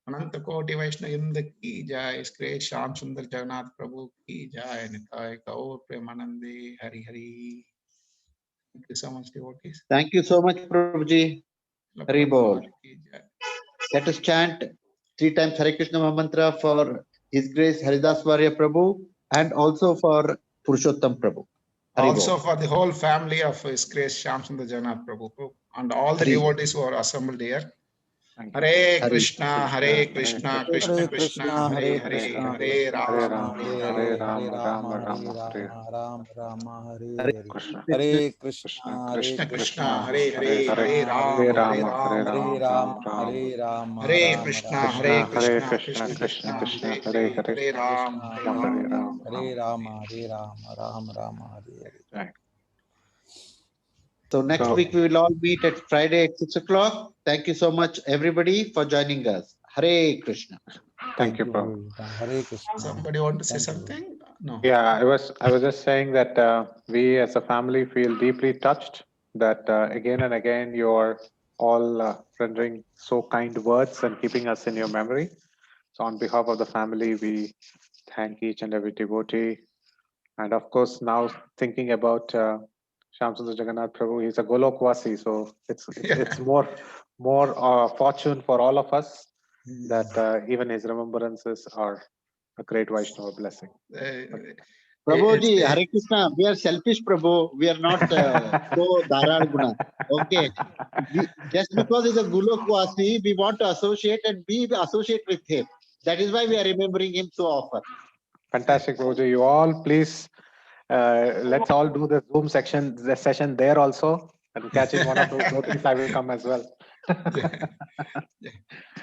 Ananta Koti Vaishnavindra ki jai, Grace Shyam Sundar Jagannath Prabhu ki jai, Nitai Gaur Premanande, Hari Hari. Thank you so much, devotees. Thank you so much, Prabhuji. Hari Bol. Let us chant 3 times Hare Krishna Mahamantra for His Grace Haridas Varya Prabhu and also for Purushottam Prabhu. Hari Also Bol. for the whole family of His Grace Shyam Sundar Jagannath Prabhu and all the Hari. devotees who are assembled here. Thank you. Hare Hari. Krishna, Hare Krishna, Krishna Hare Krishna, Krishna, Hare Hare Hare, Krishna, Hare Hare Rama, Rama, Hare Hare Rama, Rama, Hare Rama Rama, Hare Rama, Rama Hare Hare Hare. Krishna. Hare Krishna, Krishna, Hare Krishna Krishna, Krishna, Hare Hare, Hare Hare Hare Rama, Hare Rama, Hare Rama, Hare Rama, Rama, Rama Hare Rama, Hare Rama Krishna, Rama, Hare Krishna, Hare Krishna, Krishna, Krishna Krishna Krishna, Krishna, Hare Hare Hare, Hare, Hare Rama, Krishna, Hare Hare Rama. Rama, Hare Rama, Hare Rama, Rama Rama, Hare Hare. Jai. So next So- week we will all meet at Friday at 6 o'clock. Thank you so much, everybody, for joining us. Hare Krishna. Thank you, Prabhu. Guruji. Hare Krishna. Somebody want to say Thank you. something? No. Yeah, I was just saying that we as a family feel deeply touched that again and again you're all rendering so kind words and keeping us in your memory. So on behalf of the family, we thank each and every devotee. And of course, now thinking about Shyam Sundar Jagannath Prabhu, he's a Golokwasi, so it's more fortune for all of us that even his remembrances are a great Vaishnava blessing. Prabhuji, Hare Krishna, we are selfish, Prabhu. We are not so Dharal Guna. Okay. Just because he's a Golokwasi, we want to associate and be associate with him. That is why we are remembering him so often. Fantastic, Prabhuji. You all please, let's all do the Zoom session there also. And catching one of those devotees, I will come as well.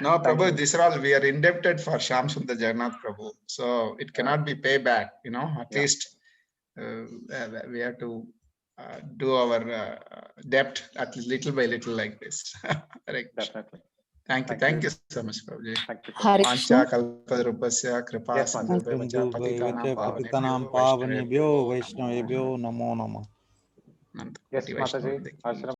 No, Thank Prabhu, you. these are all, we are indebted for Shyam Sundar Jagannath Prabhu. So it cannot be payback, at Yeah. least we have to do our debt at little by little like this. Hare Krishna. Definitely. Thank you so much, Prabhuji. Thank you. Hare Pancha Krishna. kalpadrupasya kripa Yes, Mataji. sindhubhya patitanam Patitanam pavanebhyo Pavanebhyo Vaishnavebhyo Namo Namo. Nanta Yes, Koti Mataji. Vaishnava. Archana